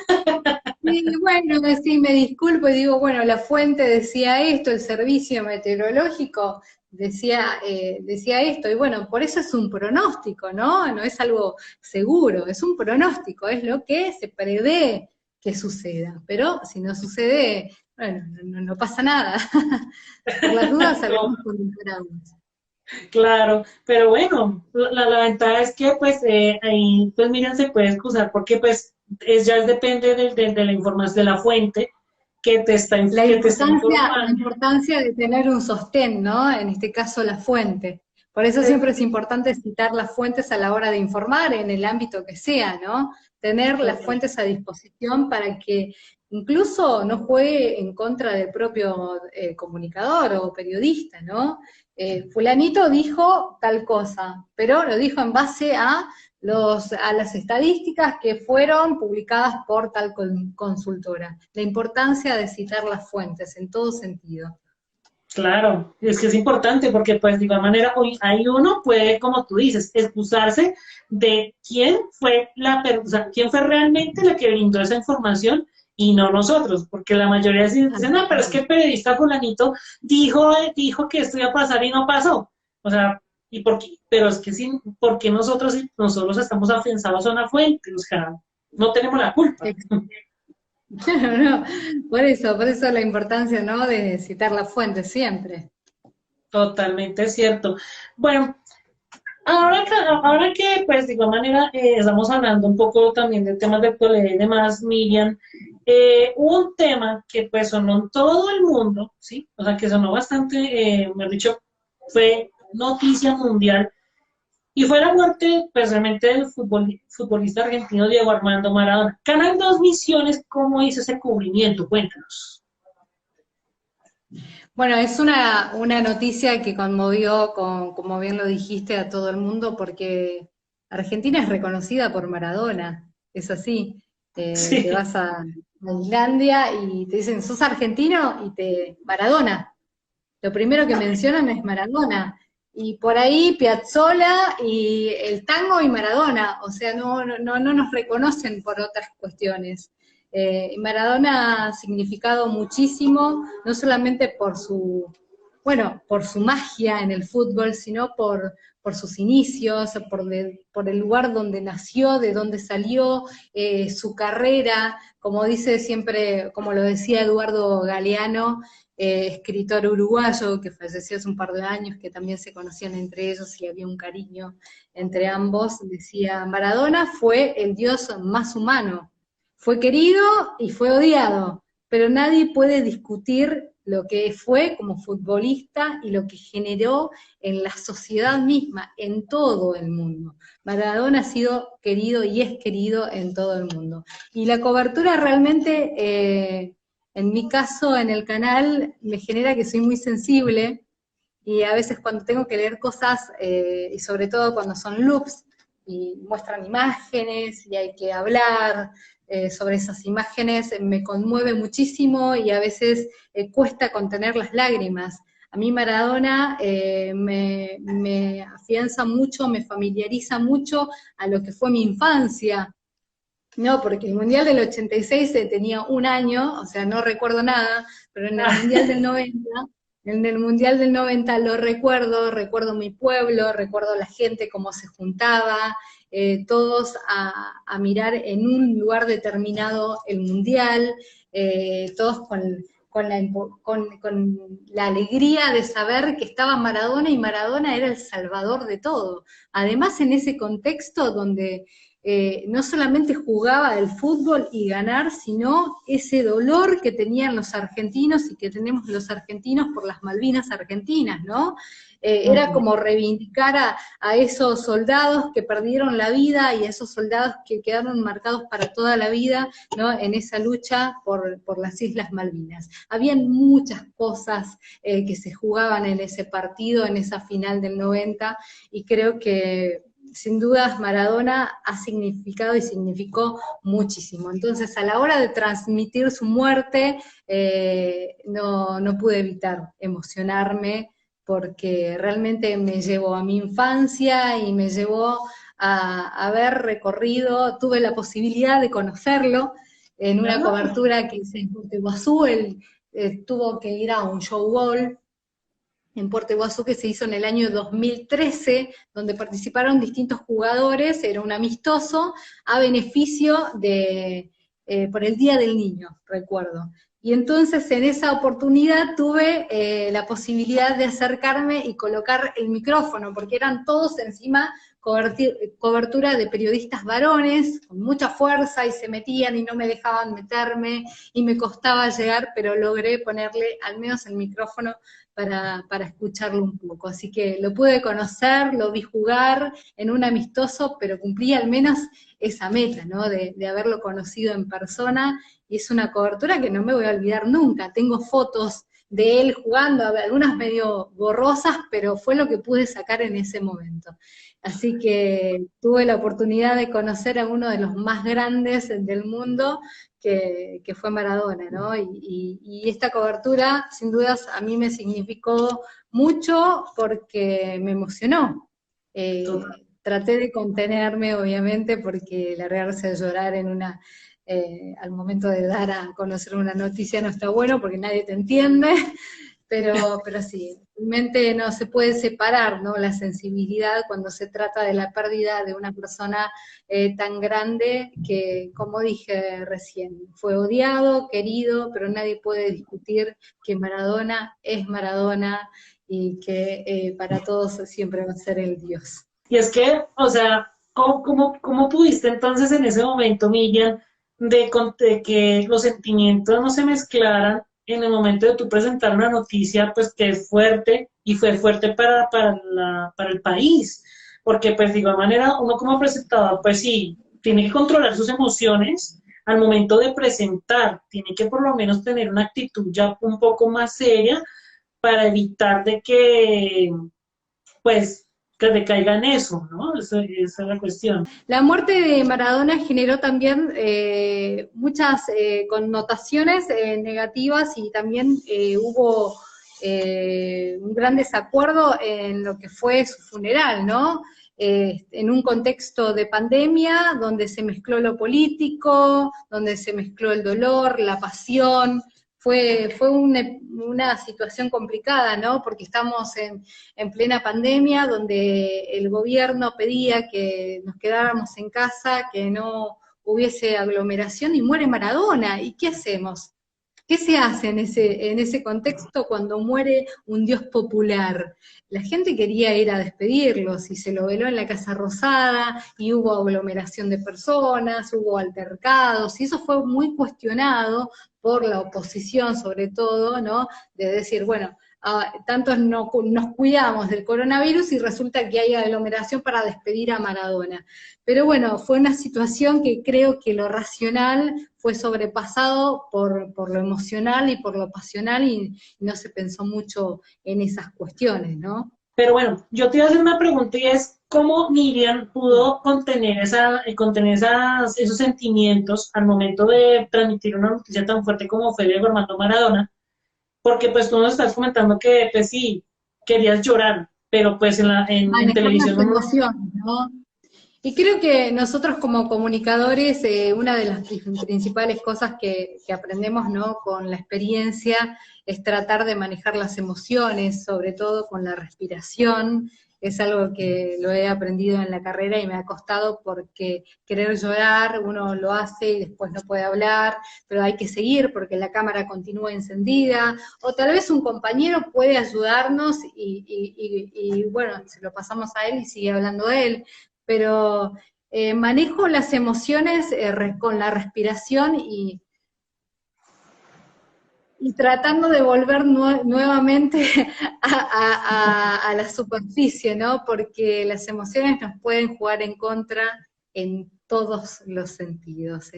Speaker 2: Y bueno, sí, me disculpo y digo, bueno, la fuente decía esto, el servicio meteorológico decía esto, y bueno, por eso es un pronóstico, ¿no? No es algo seguro, es un pronóstico, es lo que se prevé que suceda, pero si no sucede, bueno, no pasa nada. Por las dudas
Speaker 3: No,
Speaker 2: sabemos cuando enteramos.
Speaker 3: claro, pero bueno, la ventaja es que pues ahí pues Miriam se puede excusar porque pues ya depende de la información, de la fuente que te está
Speaker 2: La
Speaker 3: informando.
Speaker 2: importancia de tener un sostén, ¿no? En este caso la fuente. Por eso siempre es importante citar las fuentes a la hora de informar, en el ámbito que sea, ¿no? Tener las
Speaker 3: Total.
Speaker 2: fuentes a disposición para que incluso no juegue en contra del propio comunicador o periodista, ¿no? Fulanito dijo tal cosa, pero lo dijo en base a a las estadísticas que fueron publicadas por tal consultora. La importancia de citar las fuentes en todo sentido.
Speaker 3: Claro, es que es importante porque pues de igual manera hoy hay uno puede, como tú dices, excusarse de quién fue o sea, quién fue realmente la que brindó esa información y no nosotros, porque la mayoría dicen, no, pero es que el periodista fulanito dijo que esto iba a pasar y no pasó. O sea, ¿y por qué? Pero es que sí, porque nosotros estamos afianzados a una fuente, o sea, no tenemos la culpa.
Speaker 2: No, por eso la importancia, ¿no? De citar las fuentes siempre.
Speaker 3: Totalmente cierto. Bueno, ahora que, pues, de igual manera, estamos hablando un poco también de temas de actualidad y demás, Miriam, hubo un tema que, pues, sonó en todo el mundo, ¿sí? O sea, que sonó bastante, mejor dicho, fue noticia mundial, y fue la muerte, pues, realmente del futbolista argentino Diego Armando Maradona. Canal 2 Misiones, ¿cómo hizo ese cubrimiento? Cuéntanos.
Speaker 2: Bueno, es una noticia que conmovió, como bien lo dijiste, a todo el mundo, porque Argentina es reconocida por Maradona, es así. Te
Speaker 3: Sí,
Speaker 2: vas a Islandia y te dicen, ¿sos argentino? Y Maradona. Lo primero que mencionan es Maradona. Y por ahí Piazzolla y el tango y Maradona, o sea, no nos reconocen por otras cuestiones. Maradona ha significado muchísimo, no solamente por su magia en el fútbol, sino por sus inicios, por el lugar donde nació, de donde salió, su carrera, como dice siempre, como lo decía Eduardo Galeano, escritor uruguayo que falleció hace un par de años, que también se conocían entre ellos y había un cariño entre ambos, decía, Maradona fue el dios más humano, fue querido y fue odiado, pero nadie puede discutir lo que fue como futbolista y lo que generó en la sociedad misma, en todo el mundo. Maradona ha sido querido y es querido en todo el mundo. Y la cobertura realmente, en mi caso, en el canal, me genera que soy muy sensible y a veces cuando tengo que leer cosas, y sobre todo cuando son loops, y muestran imágenes y hay que hablar sobre esas imágenes, me conmueve muchísimo y a veces cuesta contener las lágrimas. A mí Maradona me afianza mucho, me familiariza mucho a lo que fue mi infancia, no, porque el Mundial del 86 tenía un año, o sea, no recuerdo nada, pero en el Mundial del 90, en el Mundial del 90 lo recuerdo, recuerdo mi pueblo, recuerdo la gente cómo se juntaba, todos a mirar en un lugar determinado el Mundial, todos con la alegría de saber que estaba Maradona y Maradona era el salvador de todo. Además, en ese contexto donde no solamente jugaba el fútbol y ganar, sino ese dolor que tenían los argentinos y que tenemos los argentinos por las Malvinas argentinas, ¿no? Era como reivindicar a esos soldados que perdieron la vida y a esos soldados que quedaron marcados para toda la vida, ¿no? En esa lucha por las Islas Malvinas. Habían muchas cosas que se jugaban en ese partido, en esa final del 90, y creo que sin dudas Maradona ha significado y significó muchísimo. Entonces, a la hora de transmitir su muerte, no pude evitar emocionarme, porque realmente me llevó a mi infancia y me llevó a haber recorrido, tuve la posibilidad de conocerlo en una cobertura que hice en Puerto Iguazú. Él tuvo que ir a un showball en Puerto Iguazú que se hizo en el año 2013, donde participaron distintos jugadores, era un amistoso, a beneficio por el Día del Niño, recuerdo. Y entonces en esa oportunidad tuve la posibilidad de acercarme y colocar el micrófono, porque eran todos encima cobertura de periodistas varones, con mucha fuerza, y se metían y no me dejaban meterme, y me costaba llegar, pero logré ponerle al menos el micrófono para escucharlo un poco. Así que lo pude conocer, lo vi jugar en un amistoso, pero cumplí al menos esa meta, ¿no? De haberlo conocido en persona, y es una cobertura que no me voy a olvidar nunca. Tengo fotos de él jugando, algunas medio borrosas, pero fue lo que pude sacar en ese momento. Así que tuve la oportunidad de conocer a uno de los más grandes del mundo, que fue Maradona, ¿no? Y esta cobertura, sin dudas, a mí me significó mucho porque me emocionó. Traté de contenerme, obviamente, porque largarse a llorar al momento de dar a conocer una noticia no está bueno, porque nadie te entiende, pero sí, realmente no se puede separar, ¿no? La sensibilidad cuando se trata de la pérdida de una persona tan grande que, como dije recién, fue odiado, querido, pero nadie puede discutir que Maradona es Maradona y que para todos siempre va a ser el Dios.
Speaker 3: Y es que, o sea, ¿cómo pudiste entonces en ese momento, Miriam, de que los sentimientos no se mezclaran en el momento de tú presentar una noticia, pues que es fuerte, y fue fuerte para el país? Porque, pues, de igual manera, uno como presentador, pues sí, tiene que controlar sus emociones al momento de presentar, tiene que por lo menos tener una actitud ya un poco más seria para evitar de que, pues, que decaiga en eso, ¿no? Esa es la cuestión.
Speaker 2: La muerte de Maradona generó también muchas connotaciones negativas, y también hubo un gran desacuerdo en lo que fue su funeral, ¿no? En un contexto de pandemia, donde se mezcló lo político, donde se mezcló el dolor, la pasión. Fue una situación complicada, ¿no? Porque estamos en plena pandemia, donde el gobierno pedía que nos quedáramos en casa, que no hubiese aglomeración, y muere Maradona. ¿Y qué hacemos? ¿Qué se hace en ese contexto cuando muere un dios popular? La gente quería ir a despedirlos, y se lo veló en la Casa Rosada, y hubo aglomeración de personas, hubo altercados, y eso fue muy cuestionado por la oposición, sobre todo, ¿no? De decir, bueno, tantos nos cuidamos del coronavirus y resulta que hay aglomeración para despedir a Maradona. Pero bueno, fue una situación que creo que lo racional fue sobrepasado por lo emocional y por lo pasional, y no se pensó mucho en esas cuestiones, ¿no?
Speaker 3: Pero bueno, yo te iba a hacer una pregunta, y es, ¿cómo Miriam pudo contener esos sentimientos al momento de transmitir una noticia tan fuerte como fue Diego Armando Maradona? Porque pues tú nos estás comentando que pues sí, querías llorar, pero pues en televisión
Speaker 2: las
Speaker 3: no.
Speaker 2: emociones, ¿no? Y creo que nosotros como comunicadores, una de las principales cosas que aprendemos, ¿no?, con la experiencia, es tratar de manejar las emociones, sobre todo con la respiración. Es algo que lo he aprendido en la carrera y me ha costado, porque querer llorar uno lo hace y después no puede hablar, pero hay que seguir porque la cámara continúa encendida, o tal vez un compañero puede ayudarnos y bueno, se lo pasamos a él y sigue hablando él. Pero manejo las emociones con la respiración y tratando de volver nuevamente a la superficie, ¿no? Porque las emociones nos pueden jugar en contra en todos los sentidos.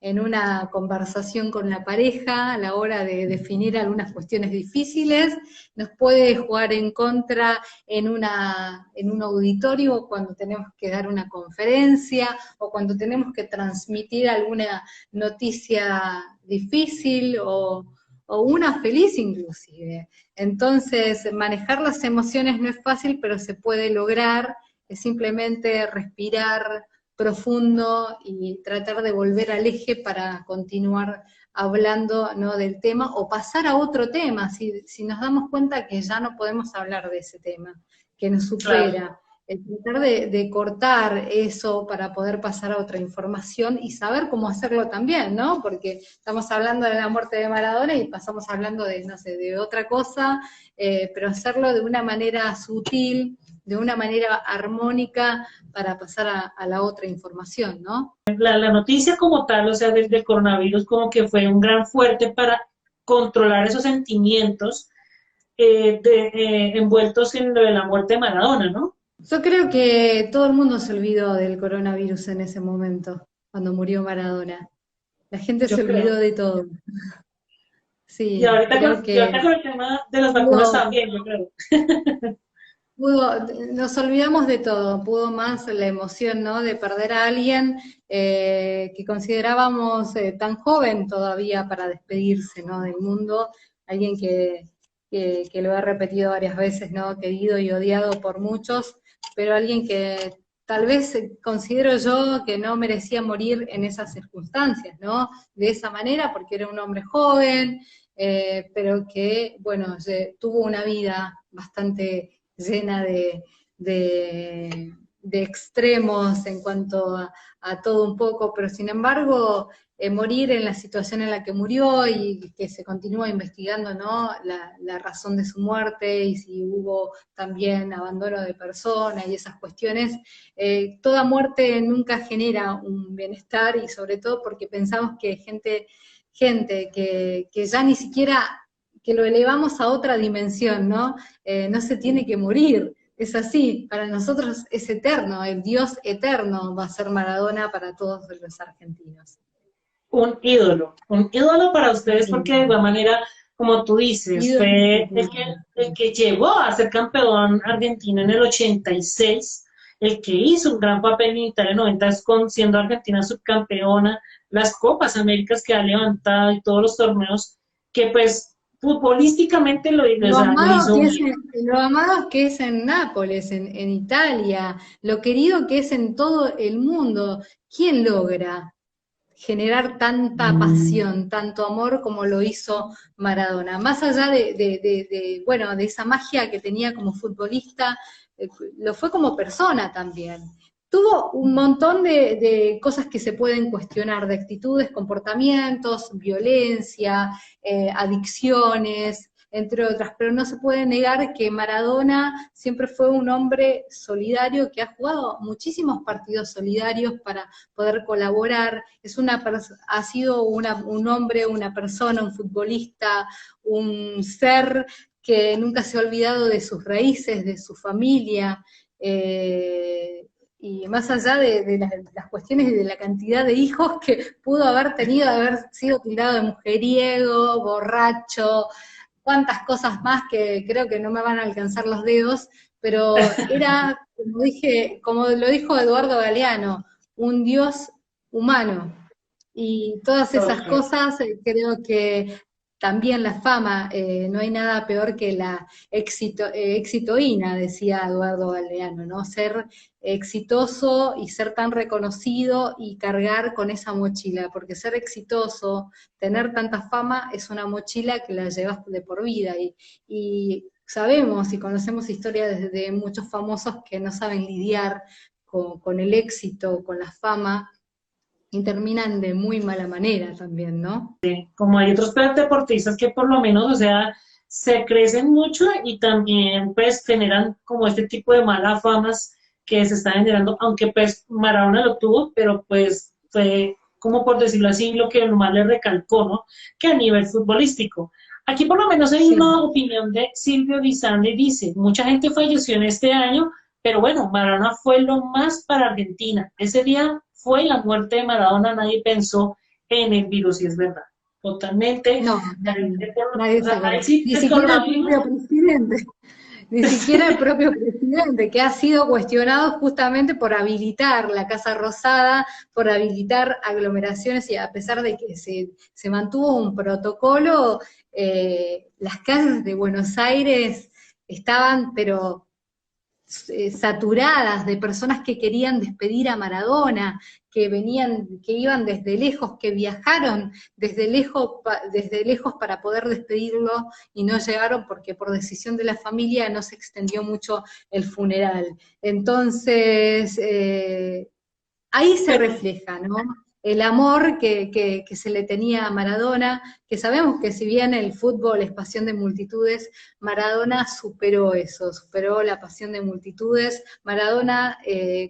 Speaker 2: En una conversación con la pareja, a la hora de definir algunas cuestiones difíciles, nos puede jugar en contra en un auditorio cuando tenemos que dar una conferencia o cuando tenemos que transmitir alguna noticia difícil o una feliz inclusive. Entonces, manejar las emociones no es fácil, pero se puede lograr, es simplemente respirar profundo y tratar de volver al eje para continuar hablando, ¿no?, del tema, o pasar a otro tema, si nos damos cuenta que ya no podemos hablar de ese tema, que nos supera. Claro. Tratar de cortar eso para poder pasar a otra información y saber cómo hacerlo también, ¿no? Porque estamos hablando de la muerte de Maradona y pasamos hablando de, no sé, de otra cosa, pero hacerlo de una manera sutil, de una manera armónica para pasar a la otra información, ¿no?
Speaker 3: La noticia como tal, o sea, del coronavirus, como que fue un gran fuerte para controlar esos sentimientos envueltos en lo de la muerte de Maradona, ¿no?
Speaker 2: Yo creo que todo el mundo se olvidó del coronavirus en ese momento, cuando murió Maradona. La gente se olvidó de todo. Sí,
Speaker 3: y ahorita con el tema de las vacunas también, yo creo.
Speaker 2: Nos olvidamos de todo, pudo más la emoción, ¿no?, de perder a alguien que considerábamos tan joven todavía para despedirse, ¿no?, del mundo, alguien que lo he repetido varias veces, ¿no?, querido y odiado por muchos, pero alguien que tal vez considero yo que no merecía morir en esas circunstancias, ¿no?, de esa manera, porque era un hombre joven, pero que, bueno, tuvo una vida bastante llena de extremos en cuanto a todo un poco, pero sin embargo, morir en la situación en la que murió y que se continúa investigando, ¿no?, la razón de su muerte y si hubo también abandono de persona y esas cuestiones, toda muerte nunca genera un bienestar y sobre todo porque pensamos que gente que ya ni siquiera, que lo elevamos a otra dimensión, ¿no? No se tiene que morir, es así, para nosotros es eterno, el Dios eterno va a ser Maradona para todos los argentinos.
Speaker 3: Un ídolo para ustedes porque de alguna manera, como tú dices, ídolo. Fue el que llevó a ser campeón argentino en el 86, el que hizo un gran papel en Italia 90 siendo Argentina subcampeona, las Copas Américas que ha levantado y todos los torneos que pues futbolísticamente lo hizo bien.
Speaker 2: Lo amado que es en Nápoles, en Italia, lo querido que es en todo el mundo. ¿Quién logra generar tanta pasión, tanto amor como lo hizo Maradona? Más allá de esa magia que tenía como futbolista, lo fue como persona también. Tuvo un montón de cosas que se pueden cuestionar, de actitudes, comportamientos, violencia, adicciones, entre otras, pero no se puede negar que Maradona siempre fue un hombre solidario que ha jugado muchísimos partidos solidarios para poder colaborar, ha sido un hombre, una persona, un futbolista, un ser que nunca se ha olvidado de sus raíces, de su familia, y más allá de las cuestiones de la cantidad de hijos que pudo haber tenido, de haber sido tildado de mujeriego, borracho, cuántas cosas más que creo que no me van a alcanzar los dedos, pero era, como lo dijo Eduardo Galeano, un Dios humano. Y todas esas cosas creo que también la fama, no hay nada peor que la exitoína, decía Eduardo Galeano, ¿no? Ser exitoso y ser tan reconocido y cargar con esa mochila, porque ser exitoso, tener tanta fama, es una mochila que la llevas de por vida, y sabemos y conocemos historias de muchos famosos que no saben lidiar con el éxito, con la fama, y terminan de muy mala manera también, ¿no?
Speaker 3: Sí, como hay otros deportistas que por lo menos, o sea, se crecen mucho y también pues generan como este tipo de malas famas que se está generando, aunque pues Maradona lo tuvo, pero pues fue como por decirlo así, lo que nomás le recalcó, ¿no? Que a nivel futbolístico. Aquí por lo menos hay
Speaker 2: Sí.
Speaker 3: una opinión de Silvio Di Sanne, dice, mucha gente falleció en este año, pero bueno, Maradona fue lo más para Argentina. Ese día fue la muerte de Maradona, nadie pensó en el virus, y es verdad. Totalmente.
Speaker 2: No,
Speaker 3: La
Speaker 2: nadie,
Speaker 3: gente
Speaker 2: nadie
Speaker 3: o
Speaker 2: se
Speaker 3: sea, ahí
Speaker 2: acordó.
Speaker 3: sí,
Speaker 2: Ni
Speaker 3: el
Speaker 2: siquiera el
Speaker 3: coronavirus,
Speaker 2: propio presidente. Ni siquiera el propio presidente, que ha sido cuestionado justamente por habilitar la Casa Rosada, por habilitar aglomeraciones, y a pesar de que se mantuvo un protocolo, las calles de Buenos Aires estaban, pero saturadas de personas que querían despedir a Maradona, que venían, que iban desde lejos, que viajaron desde lejos para poder despedirlo y no llegaron porque por decisión de la familia no se extendió mucho el funeral. Entonces, ahí se
Speaker 3: pero
Speaker 2: refleja, ¿no? El amor que se le tenía a Maradona, que sabemos que si bien el fútbol es pasión de multitudes, Maradona superó eso, superó la pasión de multitudes. Maradona,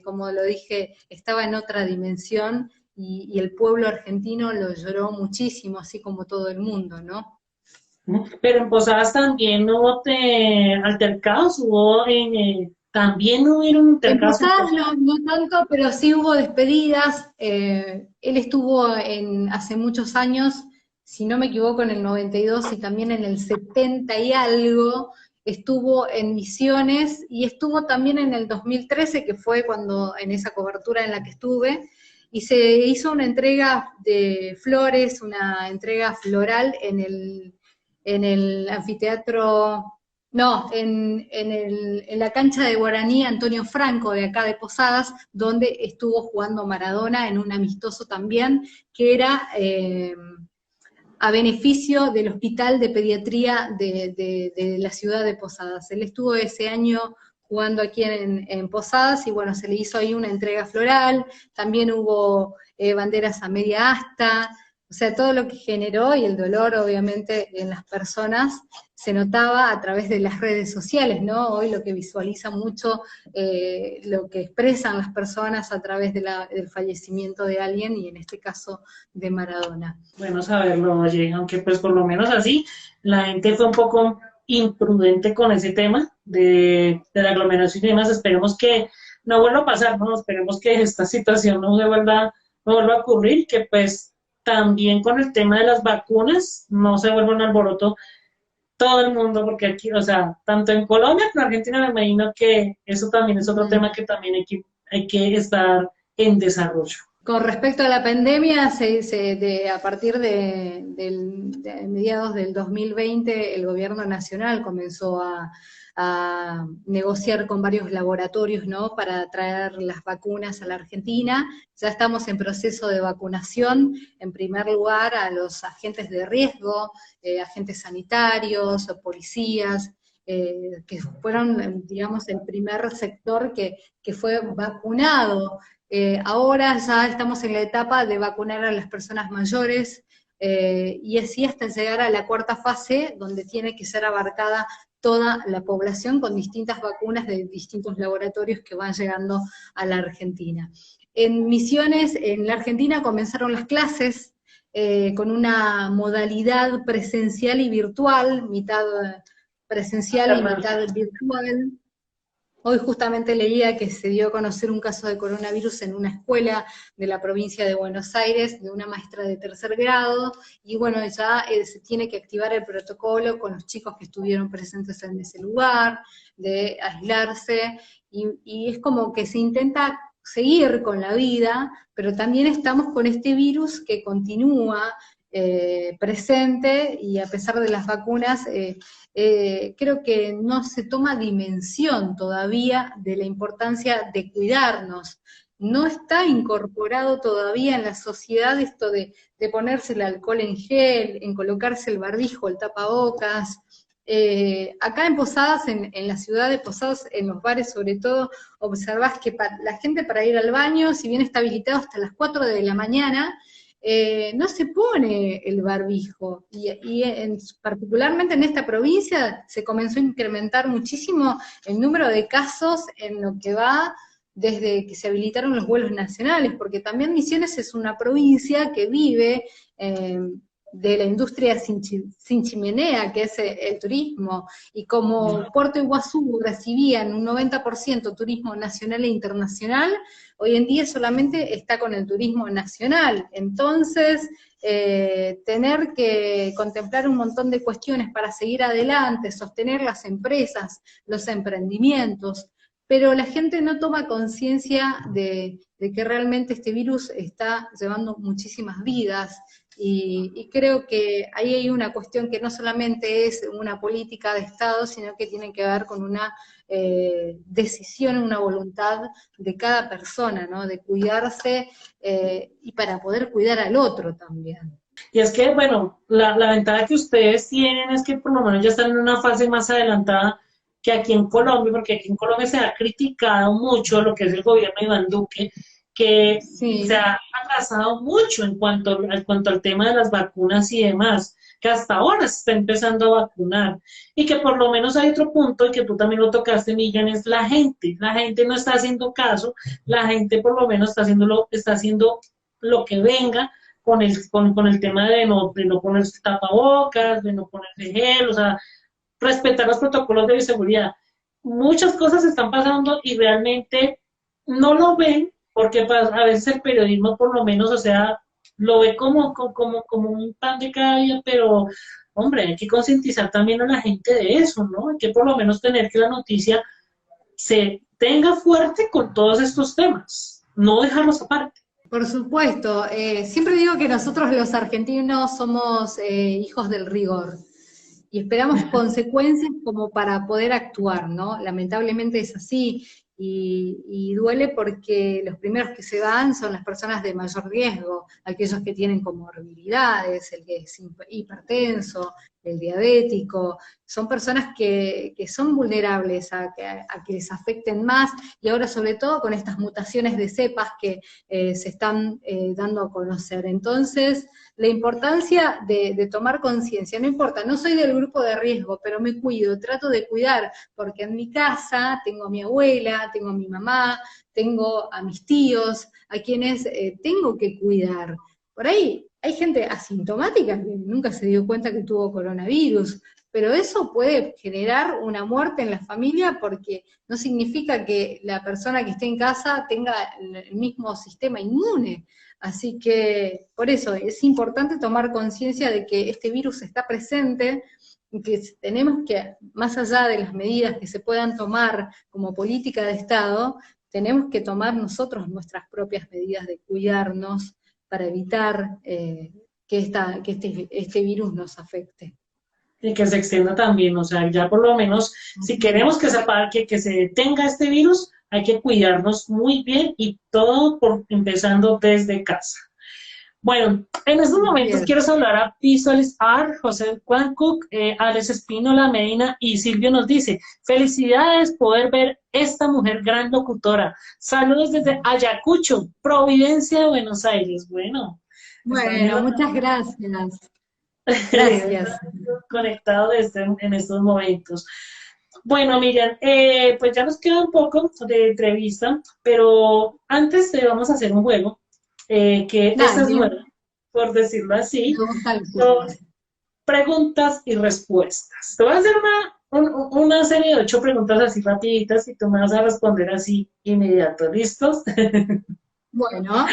Speaker 2: como lo dije, estaba en otra dimensión y el pueblo argentino lo lloró muchísimo, así como todo el mundo, ¿no?
Speaker 3: pero en Posadas también hubo altercados, también hubieron
Speaker 2: En
Speaker 3: altercados en
Speaker 2: Posadas
Speaker 3: Posadas.
Speaker 2: no tanto, pero sí hubo despedidas. Él estuvo hace muchos años, si no me equivoco, en el 92 y también en el 70 y algo, estuvo en Misiones y estuvo también en el 2013, que fue cuando en esa cobertura en la que estuve, y se hizo una entrega de flores, una entrega floral en el anfiteatro, no, en la cancha de Guaraní Antonio Franco, de acá de Posadas, donde estuvo jugando Maradona en un amistoso también, que era a beneficio del Hospital de Pediatría de la ciudad de Posadas. Él estuvo ese año jugando aquí en Posadas y bueno, se le hizo ahí una entrega floral, también hubo banderas a media asta, o sea, todo lo que generó y el dolor obviamente en las personas se notaba a través de las redes sociales, ¿no? Hoy lo que visualiza mucho, lo que expresan las personas a través del fallecimiento de alguien, y en este caso de Maradona.
Speaker 3: Bueno saberlo, oye, aunque pues por lo menos así, la gente fue un poco imprudente con ese tema de la aglomeración y demás. Esperemos que no vuelva a pasar, ¿no? Esperemos que esta situación no vuelva a ocurrir, que pues también con el tema de las vacunas no se vuelva un alboroto todo el mundo, porque aquí, o sea, tanto en Colombia como en Argentina me imagino que eso también es otro tema que también hay que estar en desarrollo.
Speaker 2: Con respecto a la pandemia, a partir de mediados del 2020, el gobierno nacional comenzó a negociar con varios laboratorios, ¿no?, para traer las vacunas a la Argentina. Ya estamos en proceso de vacunación, en primer lugar a los agentes de riesgo, agentes sanitarios, policías, que fueron, digamos, el primer sector que fue vacunado. Ahora ya estamos en la etapa de vacunar a las personas mayores, y así hasta llegar a la cuarta fase, donde tiene que ser abarcada toda la población con distintas vacunas de distintos laboratorios que van llegando a la Argentina. En Misiones, en la Argentina, comenzaron las clases con una modalidad presencial y virtual, mitad presencial y mitad virtual. Hoy justamente leía que se dio a conocer un caso de coronavirus en una escuela de la provincia de Buenos Aires, de una maestra de tercer grado, y bueno, ya se tiene que activar el protocolo con los chicos que estuvieron presentes en ese lugar, de aislarse, y es como que se intenta seguir con la vida, pero también estamos con este virus que continúa presente, y a pesar de las vacunas, creo que no se toma dimensión todavía de la importancia de cuidarnos. No está incorporado todavía en la sociedad esto de ponerse el alcohol en gel, en colocarse el barbijo, el tapabocas. Acá en Posadas, en la ciudad de Posadas, en los bares sobre todo, observás que la gente para ir al baño, si bien está habilitado hasta las 4 de la mañana, no se pone el barbijo, particularmente en esta provincia se comenzó a incrementar muchísimo el número de casos en lo que va desde que se habilitaron los vuelos nacionales, porque también Misiones es una provincia que vive de la industria sin chimenea, que es el turismo, y como Puerto Iguazú recibían un 90% turismo nacional e internacional, hoy en día solamente está con el turismo nacional. Entonces, tener que contemplar un montón de cuestiones para seguir adelante, sostener las empresas, los emprendimientos, pero la gente no toma conciencia de que realmente este virus está llevando muchísimas vidas, y creo que ahí hay una cuestión que no solamente es una política de Estado, sino que tiene que ver con una decisión, una voluntad de cada persona, ¿no? De cuidarse y para poder cuidar al otro también.
Speaker 3: Y es que, bueno, la ventaja que ustedes tienen es que por lo menos ya están en una fase más adelantada que aquí en Colombia, porque aquí en Colombia se ha criticado mucho lo que es el gobierno de Iván Duque, que
Speaker 2: Sí.
Speaker 3: se ha atrasado mucho en cuanto al tema de las vacunas y demás, que hasta ahora se está empezando a vacunar, y que por lo menos hay otro punto, y que tú también lo tocaste, Millán, es la gente no está haciendo caso, la gente por lo menos está haciendo lo que venga, con el tema de no ponerse tapabocas, de no ponerse gel, o sea, respetar los protocolos de bioseguridad. Muchas cosas están pasando y realmente no lo ven, porque pues, a veces el periodismo por lo menos, o sea, lo ve como un pan de cada día, pero hombre, hay que concientizar también a la gente de eso, ¿no? Hay que por lo menos tener que la noticia se tenga fuerte con todos estos temas, no dejarlos aparte.
Speaker 2: Por supuesto, siempre digo que nosotros los argentinos somos hijos del rigor y esperamos consecuencias como para poder actuar, ¿no? Lamentablemente es así, y duele porque los primeros que se van son las personas de mayor riesgo, aquellos que tienen comorbilidades, el que es hipertenso, el diabético, son personas que son vulnerables a que les afecten más, y ahora sobre todo con estas mutaciones de cepas que se están dando a conocer. Entonces, la importancia de tomar conciencia, no importa, no soy del grupo de riesgo, pero me cuido, trato de cuidar, porque en mi casa tengo a mi abuela, tengo a mi mamá, tengo a mis tíos, a quienes tengo que cuidar. Por ahí hay gente asintomática que nunca se dio cuenta que tuvo coronavirus, pero eso puede generar una muerte en la familia porque no significa que la persona que esté en casa tenga el mismo sistema inmune. Así que por eso es importante tomar conciencia de que este virus está presente y que tenemos que, más allá de las medidas que se puedan tomar como política de Estado, tenemos que tomar nosotros nuestras propias medidas de cuidarnos para evitar que este virus nos afecte.
Speaker 3: Y que se extienda también, o sea, ya por lo menos, si queremos que se detenga este virus, hay que cuidarnos muy bien y todo empezando desde casa. Bueno, en estos momentos
Speaker 2: Bien.
Speaker 3: quiero saludar a Visualis Art, José Juan Cook, Alex Espínola Medina, y Silvio nos dice, felicidades poder ver esta mujer gran locutora. Saludos desde Ayacucho, Providencia de Buenos Aires. Bueno,
Speaker 2: Bueno, muchas gracias. Gracias.
Speaker 3: conectados en estos momentos. Bueno, Miriam, pues ya nos queda un poco de entrevista, pero antes vamos a hacer un juego, que este es
Speaker 2: Dale,
Speaker 3: nuevo, por decirlo así,
Speaker 2: me gusta el
Speaker 3: son
Speaker 2: juego.
Speaker 3: preguntas y respuestas. Te voy a hacer una serie de 8 preguntas así rapiditas y tú me vas a responder así inmediato. ¿Listos?
Speaker 2: Bueno,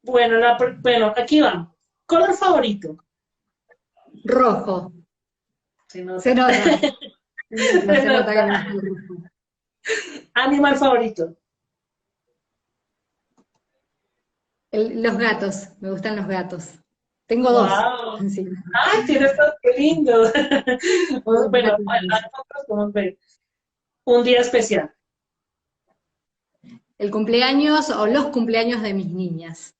Speaker 3: Bueno, bueno, aquí va. ¿Color favorito?
Speaker 2: rojo.
Speaker 3: Se nota.
Speaker 2: Se nota.
Speaker 3: Se
Speaker 2: Se nota que me
Speaker 3: nota.
Speaker 2: gusta el rojo.
Speaker 3: Animal favorito.
Speaker 2: Los gatos, me gustan los gatos. Tengo dos.
Speaker 3: Wow.
Speaker 2: Sí,
Speaker 3: Ay, tienes dos, qué lindo.
Speaker 2: dos
Speaker 3: Bueno,
Speaker 2: gatitos.
Speaker 3: podemos ver. Un día especial.
Speaker 2: El cumpleaños o los cumpleaños de mis niñas.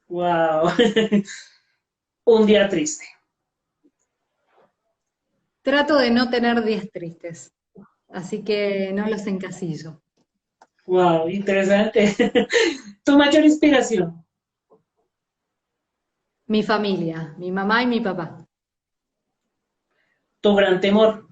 Speaker 3: Wow. Un día triste.
Speaker 2: Trato de no tener días tristes, así que no los encasillo.
Speaker 3: Wow, interesante. Tu mayor inspiración.
Speaker 2: Mi familia, mi mamá y mi papá.
Speaker 3: Tu gran temor.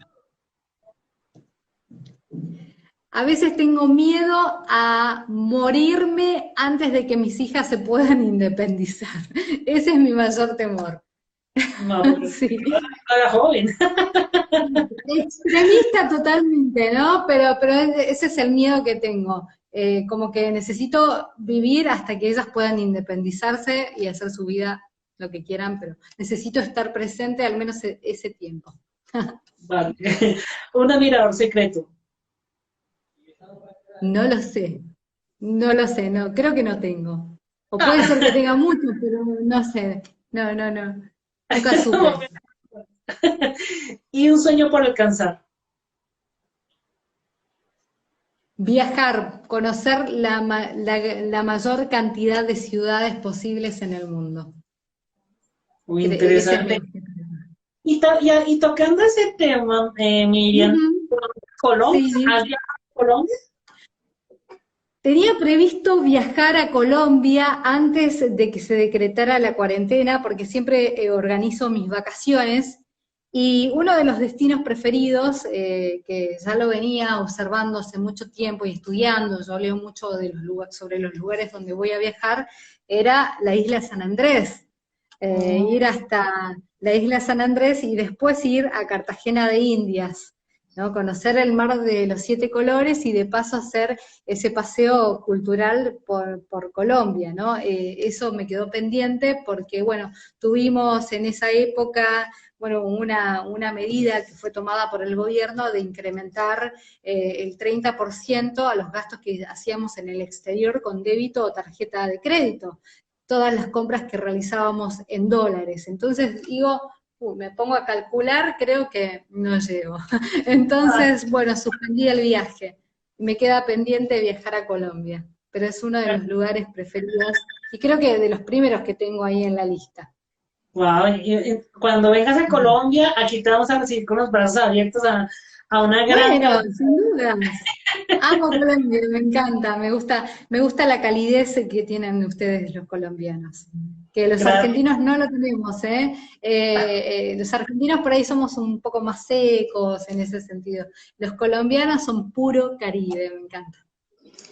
Speaker 2: A veces tengo miedo a morirme antes de que mis hijas se puedan independizar. Ese es mi mayor temor.
Speaker 3: No, pero
Speaker 2: Sí.
Speaker 3: era joven.
Speaker 2: Extremista totalmente, ¿no? Pero ese es el miedo que tengo. Como que necesito vivir hasta que ellas puedan independizarse y hacer su vida lo que quieran, pero necesito estar presente al menos ese tiempo.
Speaker 3: Vale. Un admirador secreto.
Speaker 2: No lo sé, no lo sé, no, creo que no tengo. O puede ser que tenga muchos, pero no sé. No, no, no. Nunca supe.
Speaker 3: Y un sueño por alcanzar.
Speaker 2: Viajar, conocer la mayor cantidad de ciudades posibles en el mundo.
Speaker 3: Muy
Speaker 2: Ese es mi
Speaker 3: interesante.
Speaker 2: objetivo.
Speaker 3: Y tocando ese tema, Miriam,
Speaker 2: Ujú,
Speaker 3: Colombia,
Speaker 2: sí.
Speaker 3: ¿has viajado a Colombia?
Speaker 2: Tenía previsto viajar a Colombia antes de que se decretara la cuarentena, porque siempre organizo mis vacaciones, y uno de los destinos preferidos, que ya lo venía observando hace mucho tiempo y estudiando, yo leo mucho de sobre los lugares donde voy a viajar, era la isla San Andrés. Ir
Speaker 3: Mm,
Speaker 2: hasta la isla San Andrés y después ir a Cartagena de Indias, ¿no? Conocer el mar de los siete colores y de paso hacer ese paseo cultural por Colombia, ¿no? Eso me quedó pendiente porque, bueno, tuvimos en esa época, bueno, una medida que fue tomada por el gobierno de incrementar el 30% a los gastos que hacíamos en el exterior con débito o tarjeta de crédito, todas las compras que realizábamos en dólares. Entonces digo, me pongo a calcular, creo que no llego. Entonces, bueno, suspendí el viaje. Me queda pendiente viajar a Colombia, pero es uno de los lugares preferidos y creo que de los primeros que tengo ahí en la lista.
Speaker 3: wow, cuando vengas a Colombia, aquí te vamos a recibir con los brazos abiertos a una gran
Speaker 2: Bueno, sin dudas. Amo Colombia, me encanta, me gusta la calidez que tienen ustedes los colombianos, que los
Speaker 3: gracias.
Speaker 2: argentinos no lo tenemos, ¿eh? Los argentinos por ahí somos un poco más secos en ese sentido. Los colombianos son puro Caribe, me encanta.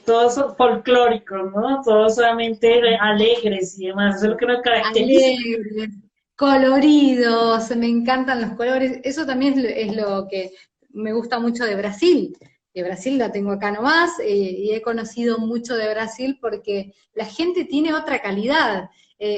Speaker 3: Todos son folclóricos, ¿no? Todos solamente alegres y demás. Eso es lo que nos caracteriza.
Speaker 2: Alegres, coloridos, me encantan los colores. Eso también es lo que me gusta mucho de Brasil. De Brasil la tengo acá nomás, y he conocido mucho de Brasil porque la gente tiene otra calidad,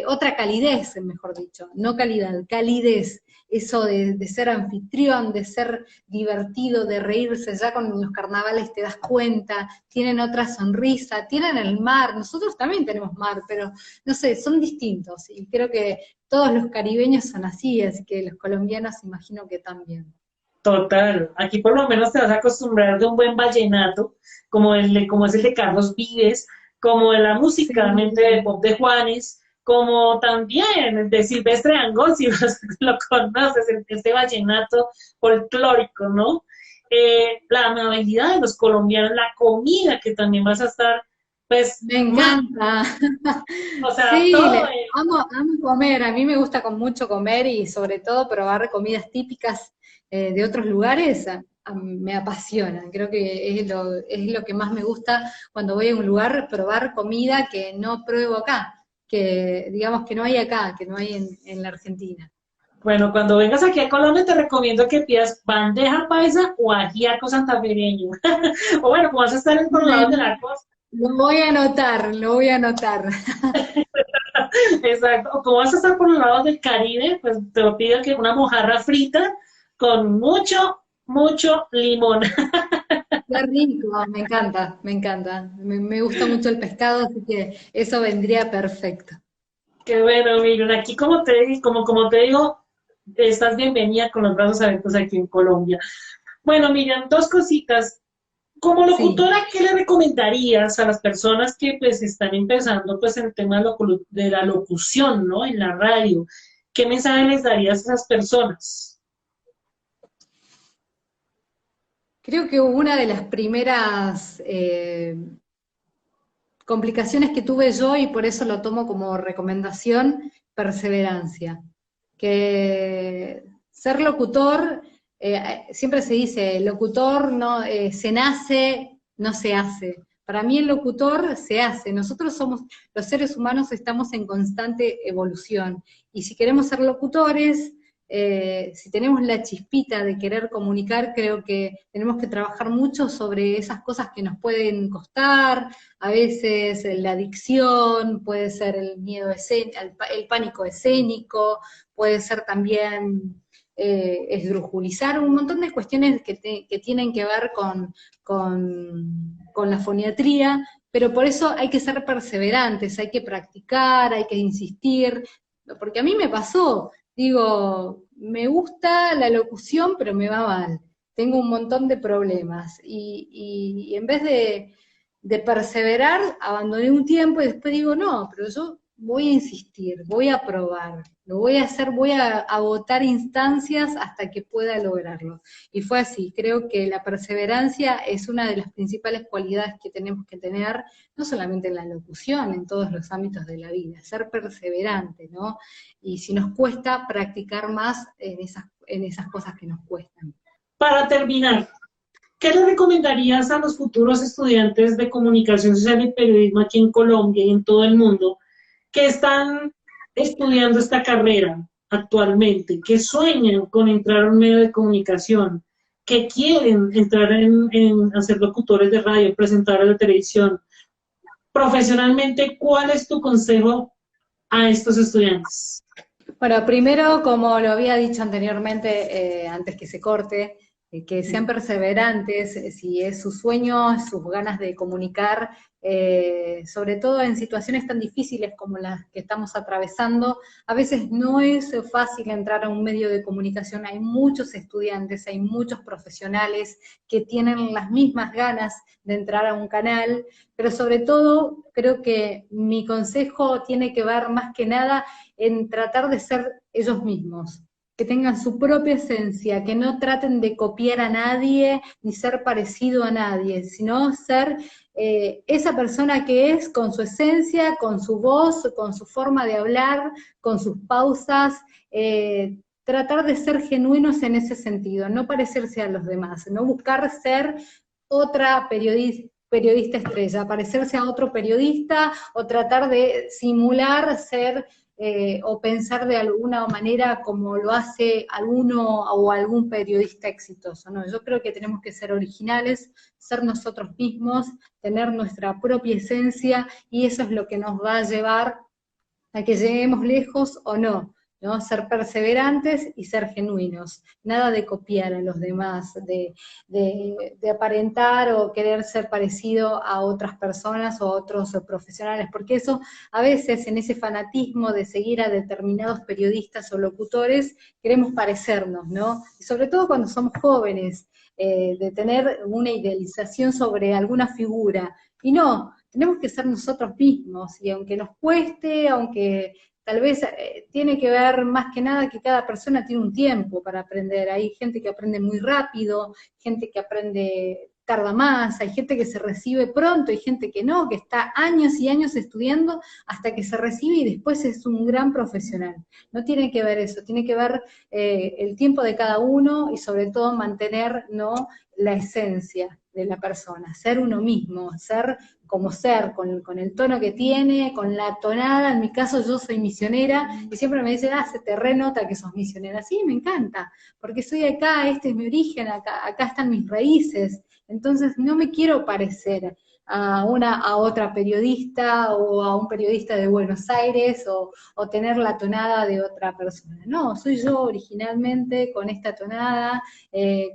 Speaker 2: otra calidez, mejor dicho, no calidad, calidez. Eso de ser anfitrión, de ser divertido, de reírse, ya con los carnavales te das cuenta, tienen otra sonrisa, tienen el mar, nosotros también tenemos mar, pero no sé, son distintos y creo que todos los caribeños son así que los colombianos imagino que también.
Speaker 3: Total. Aquí por lo menos te vas a acostumbrar de un buen vallenato, como es el de Carlos Vives, como de la música realmente de
Speaker 2: Sí,
Speaker 3: pop de Juanes, como también el de Silvestre Dangond, si lo conoces, este vallenato folclórico, ¿no? La amabilidad de los colombianos, la comida que también vas a estar, pues,
Speaker 2: me
Speaker 3: más,
Speaker 2: encanta.
Speaker 3: o sea,
Speaker 2: Sí,
Speaker 3: todo
Speaker 2: amo comer, a mí me gusta con mucho comer y sobre todo probar comidas típicas de otros lugares, me apasiona, creo que es lo que más me gusta cuando voy a un lugar, probar comida que no pruebo acá, que digamos que no hay acá, que no hay en la Argentina.
Speaker 3: bueno, cuando vengas aquí a Colombia te recomiendo que pidas bandeja paisa o ajiaco santafereño. O bueno, como vas a estar en todos lados de
Speaker 2: Bueno,
Speaker 3: la costa,
Speaker 2: lo voy a anotar, lo voy a anotar.
Speaker 3: exacto. O como vas a estar por los lados del Caribe, pues te lo pido que una mojarra frita con mucho, mucho limón.
Speaker 2: Qué rico, me encanta, me encanta. Me gusta mucho el pescado, así que eso vendría perfecto.
Speaker 3: Qué bueno, Miriam. Aquí como te digo, estás bienvenida con los brazos abiertos aquí en Colombia. Bueno, Miriam, dos cositas. Como
Speaker 2: Sí,
Speaker 3: locutora, ¿qué le recomendarías a las personas que pues están empezando pues en el tema de la locución, ¿no? En la radio. ¿Qué mensaje les darías a esas personas?
Speaker 2: creo que una de las primeras complicaciones que tuve yo, y por eso lo tomo como recomendación, perseverancia. Que ser locutor, siempre se dice, locutor no se nace, no se hace. Para mí el locutor se hace. Nosotros somos, los seres humanos estamos en constante evolución. Y si queremos ser locutores, si tenemos la chispita de querer comunicar, creo que tenemos que trabajar mucho sobre esas cosas que nos pueden costar, a veces la adicción, puede ser el miedo escénico, el pánico escénico, puede ser también esdrujulizar, un montón de cuestiones que tienen que ver con la foniatría, pero por eso hay que ser perseverantes, hay que practicar, hay que insistir, porque a mí me pasó, digo, me gusta la locución, pero me va mal, tengo un montón de problemas, y en vez de perseverar, abandoné un tiempo y después digo, no, pero yo voy a insistir, voy a probar, lo voy a hacer, voy a agotar instancias hasta que pueda lograrlo. Y fue así, creo que la perseverancia es una de las principales cualidades que tenemos que tener, no solamente en la locución, en todos los ámbitos de la vida, ser perseverante, ¿no? Y si nos cuesta, practicar más en esas cosas que nos cuestan.
Speaker 3: Para terminar, ¿qué le recomendarías a los futuros estudiantes de comunicación social y periodismo aquí en Colombia y en todo el mundo que están estudiando esta carrera actualmente, que sueñan con entrar a un medio de comunicación, que quieren entrar a ser locutores de radio, presentadores de televisión? Profesionalmente, ¿cuál es tu consejo a estos estudiantes?
Speaker 2: Bueno, primero, como lo había dicho anteriormente, antes que se corte, que sean perseverantes, si es su sueño, sus ganas de comunicar, sobre todo en situaciones tan difíciles como las que estamos atravesando, a veces no es fácil entrar a un medio de comunicación, hay muchos estudiantes, hay muchos profesionales que tienen las mismas ganas de entrar a un canal, pero sobre todo creo que mi consejo tiene que ver más que nada en tratar de ser ellos mismos, que tengan su propia esencia, que no traten de copiar a nadie, ni ser parecido a nadie, sino ser esa persona que es, con su esencia, con su voz, con su forma de hablar, con sus pausas, tratar de ser genuinos en ese sentido, no parecerse a los demás, no buscar ser otra periodista estrella, parecerse a otro periodista, o tratar de simular ser o pensar de alguna manera como lo hace alguno o algún periodista exitoso, ¿no? Yo creo que tenemos que ser originales, ser nosotros mismos, tener nuestra propia esencia, y eso es lo que nos va a llevar a que lleguemos lejos o no, ¿no? Ser perseverantes y ser genuinos, nada de copiar a los demás, de aparentar o querer ser parecido a otras personas o a otros profesionales, porque eso a veces en ese fanatismo de seguir a determinados periodistas o locutores, queremos parecernos, ¿no? Y sobre todo cuando somos jóvenes, de tener una idealización sobre alguna figura, y no, tenemos que ser nosotros mismos, y aunque nos cueste, aunque tal vez tiene que ver más que nada que cada persona tiene un tiempo para aprender. Hay gente que aprende muy rápido, gente que aprende tarda más, hay gente que se recibe pronto, hay gente que no, que está años y años estudiando hasta que se recibe y después es un gran profesional. No tiene que ver eso, tiene que ver el tiempo de cada uno y sobre todo mantener, ¿no?, la esencia de la persona, ser uno mismo, ser como ser, con el tono que tiene, con la tonada. En mi caso yo soy misionera y siempre me dicen, se te renota que sos misionera. Sí, me encanta, porque soy acá, este es mi origen, acá están mis raíces. Entonces no me quiero parecer a otra periodista o a un periodista de Buenos Aires o tener la tonada de otra persona. No, soy yo originalmente con esta tonada,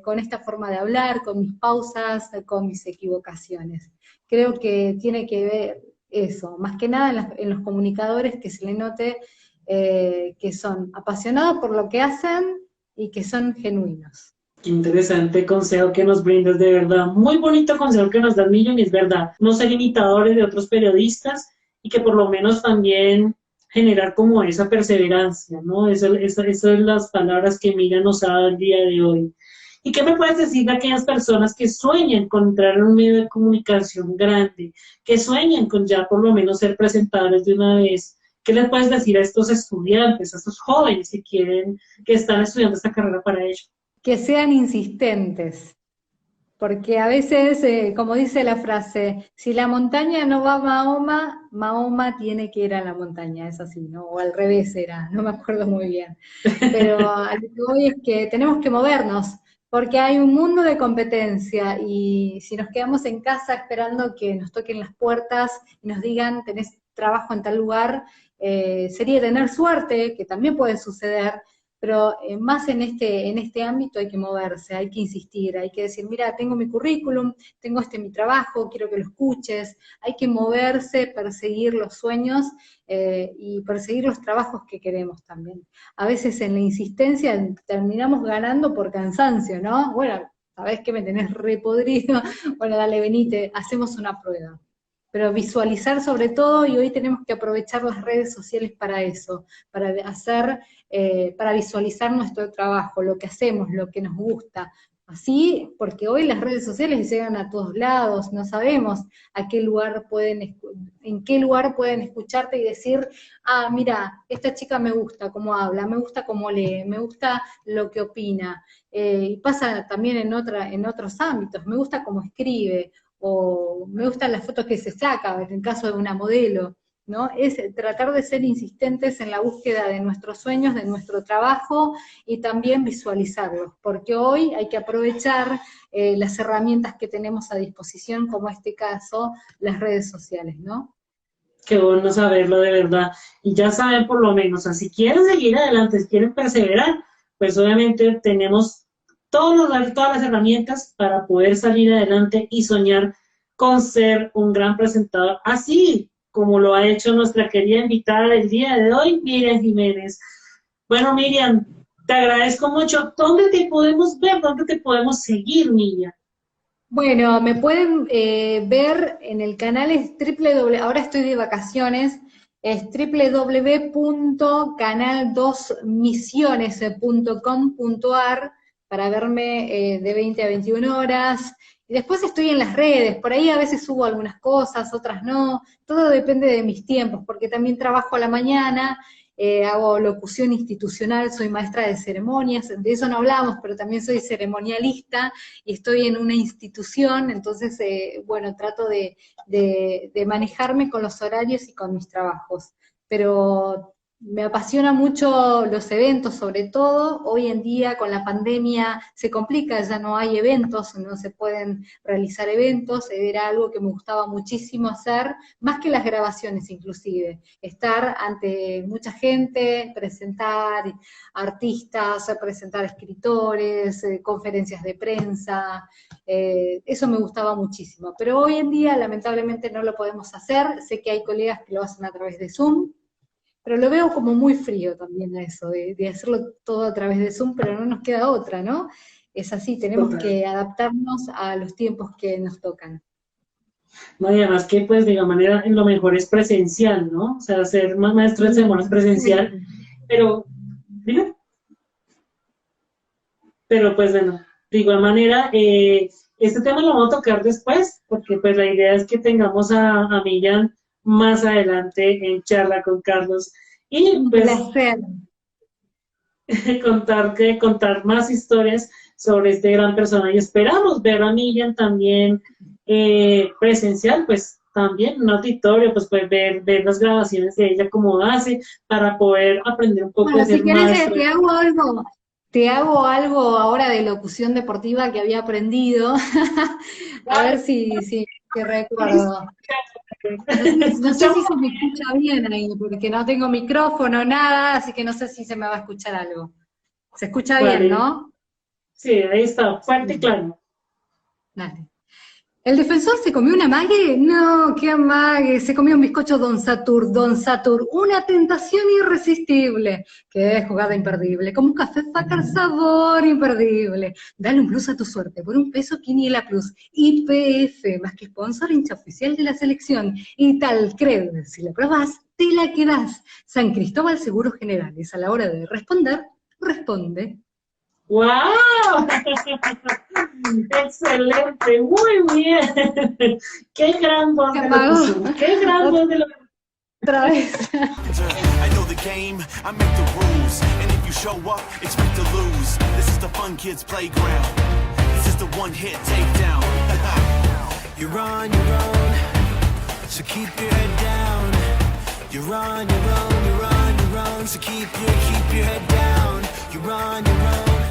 Speaker 2: con esta forma de hablar, con mis pausas, con mis equivocaciones. Creo que tiene que ver eso, más que nada en los comunicadores, que se le note que son apasionados por lo que hacen y que son genuinos.
Speaker 3: Qué interesante consejo que nos brindas, de verdad. Muy bonito consejo que nos da Miriam, y es verdad. No ser imitadores de otros periodistas y que por lo menos también generar como esa perseverancia, ¿no? Esas son las palabras que Miriam nos ha dado el día de hoy. ¿Y qué me puedes decir de aquellas personas que sueñan con entrar en un medio de comunicación grande, que sueñan con ya por lo menos ser presentadores de una vez? ¿Qué les puedes decir a estos estudiantes, a estos jóvenes que están estudiando esta carrera para ello?
Speaker 2: Que sean insistentes, porque a veces, como dice la frase, si la montaña no va a Mahoma, Mahoma tiene que ir a la montaña, es así, ¿no? O al revés era, no me acuerdo muy bien. Pero a lo que voy es que tenemos que movernos, porque hay un mundo de competencia y si nos quedamos en casa esperando que nos toquen las puertas y nos digan tenés trabajo en tal lugar, sería tener suerte, que también puede suceder, pero más en este ámbito hay que moverse, hay que insistir, hay que decir, mira, tengo mi currículum, tengo mi trabajo, quiero que lo escuches, hay que moverse, perseguir los sueños y perseguir los trabajos que queremos también. A veces en la insistencia terminamos ganando por cansancio, ¿no? Bueno, sabés que me tenés repodrido, bueno, dale, venite, hacemos una prueba. Pero visualizar sobre todo, y hoy tenemos que aprovechar las redes sociales para eso, para visualizar nuestro trabajo, lo que hacemos, lo que nos gusta. Así, porque hoy las redes sociales llegan a todos lados, no sabemos en qué lugar pueden escucharte y decir, ah, mira, esta chica me gusta cómo habla, me gusta cómo lee, me gusta lo que opina. Y pasa también en otros ámbitos, me gusta cómo escribe, o me gustan las fotos que se saca, en el caso de una modelo, ¿no? Es tratar de ser insistentes en la búsqueda de nuestros sueños, de nuestro trabajo, y también visualizarlos, porque hoy hay que aprovechar las herramientas que tenemos a disposición, como este caso, las redes sociales, ¿no?
Speaker 3: Qué bueno saberlo de verdad. Y ya saben por lo menos, o sea, si quieren seguir adelante, si quieren perseverar, pues obviamente tenemos todas las herramientas para poder salir adelante y soñar con ser un gran presentador, así como lo ha hecho nuestra querida invitada del día de hoy, Miriam Jiménez. Bueno, Miriam, te agradezco mucho. ¿Dónde te podemos ver? ¿Dónde te podemos seguir, Miriam?
Speaker 2: Bueno, me pueden ver en el canal, ahora estoy de vacaciones, es www.canal2misiones.com.ar para verme de 20 a 21 horas. Y después estoy en las redes, por ahí a veces subo algunas cosas, otras no, todo depende de mis tiempos, porque también trabajo a la mañana, hago locución institucional, soy maestra de ceremonias, de eso no hablamos, pero también soy ceremonialista, y estoy en una institución, entonces, bueno, trato de manejarme con los horarios y con mis trabajos, pero me apasiona mucho los eventos, sobre todo, hoy en día con la pandemia se complica, ya no hay eventos, no se pueden realizar eventos, era algo que me gustaba muchísimo hacer, más que las grabaciones inclusive, estar ante mucha gente, presentar artistas, presentar escritores, conferencias de prensa, eso me gustaba muchísimo, pero hoy en día lamentablemente no lo podemos hacer, sé que hay colegas que lo hacen a través de Zoom, pero lo veo como muy frío también a eso, de hacerlo todo a través de Zoom, pero no nos queda otra, ¿no? Es así, tenemos que adaptarnos a los tiempos que nos tocan.
Speaker 3: No, y además que, pues, de alguna manera, lo mejor es presencial, ¿no? O sea, ser más maestro de ceremonias presencial, pero, dime. Pero, pues, bueno, de igual manera, este tema lo vamos a tocar después, porque, pues, la idea es que tengamos a Miriam más adelante en Charla con Carlos y pues contar más historias sobre este gran personaje y esperamos ver a Miriam también presencial, pues también en un auditorio, pues ver las grabaciones de ella como hace para poder aprender un poco de ser maestra.
Speaker 2: Te hago algo ahora de locución deportiva que había aprendido a ver si recuerdo. No sé si se me escucha bien ahí, porque no tengo micrófono, nada, así que no sé si se me va a escuchar algo. Se escucha bien, ¿no?
Speaker 3: Sí, ahí está, fuerte y claro.
Speaker 2: Dale. ¿El defensor se comió una amague? No, qué amague, se comió un bizcocho Don Satur, una tentación irresistible. Qué jugada imperdible, como un café Facar, sabor imperdible. Dale un plus a tu suerte, por $1 Quiniela Plus. YPF, más que sponsor, hincha oficial de la selección. Y tal, creo, si la probás, te la quedás. San Cristóbal Seguros Generales, a la hora de responder, responde.
Speaker 3: ¡Wow! ¡Excelente! ¡Muy bien! ¡Qué gran voz de locución! ¡Qué gran voz de locución!
Speaker 2: Otra vez.
Speaker 4: I know the game, I make the rules, and if you show up, expect to lose. This is the fun kids playground. This is just a one-hit takedown. You're on your own, so keep your head down. You're on your own, you're on your own, so keep your head down. You're on your own.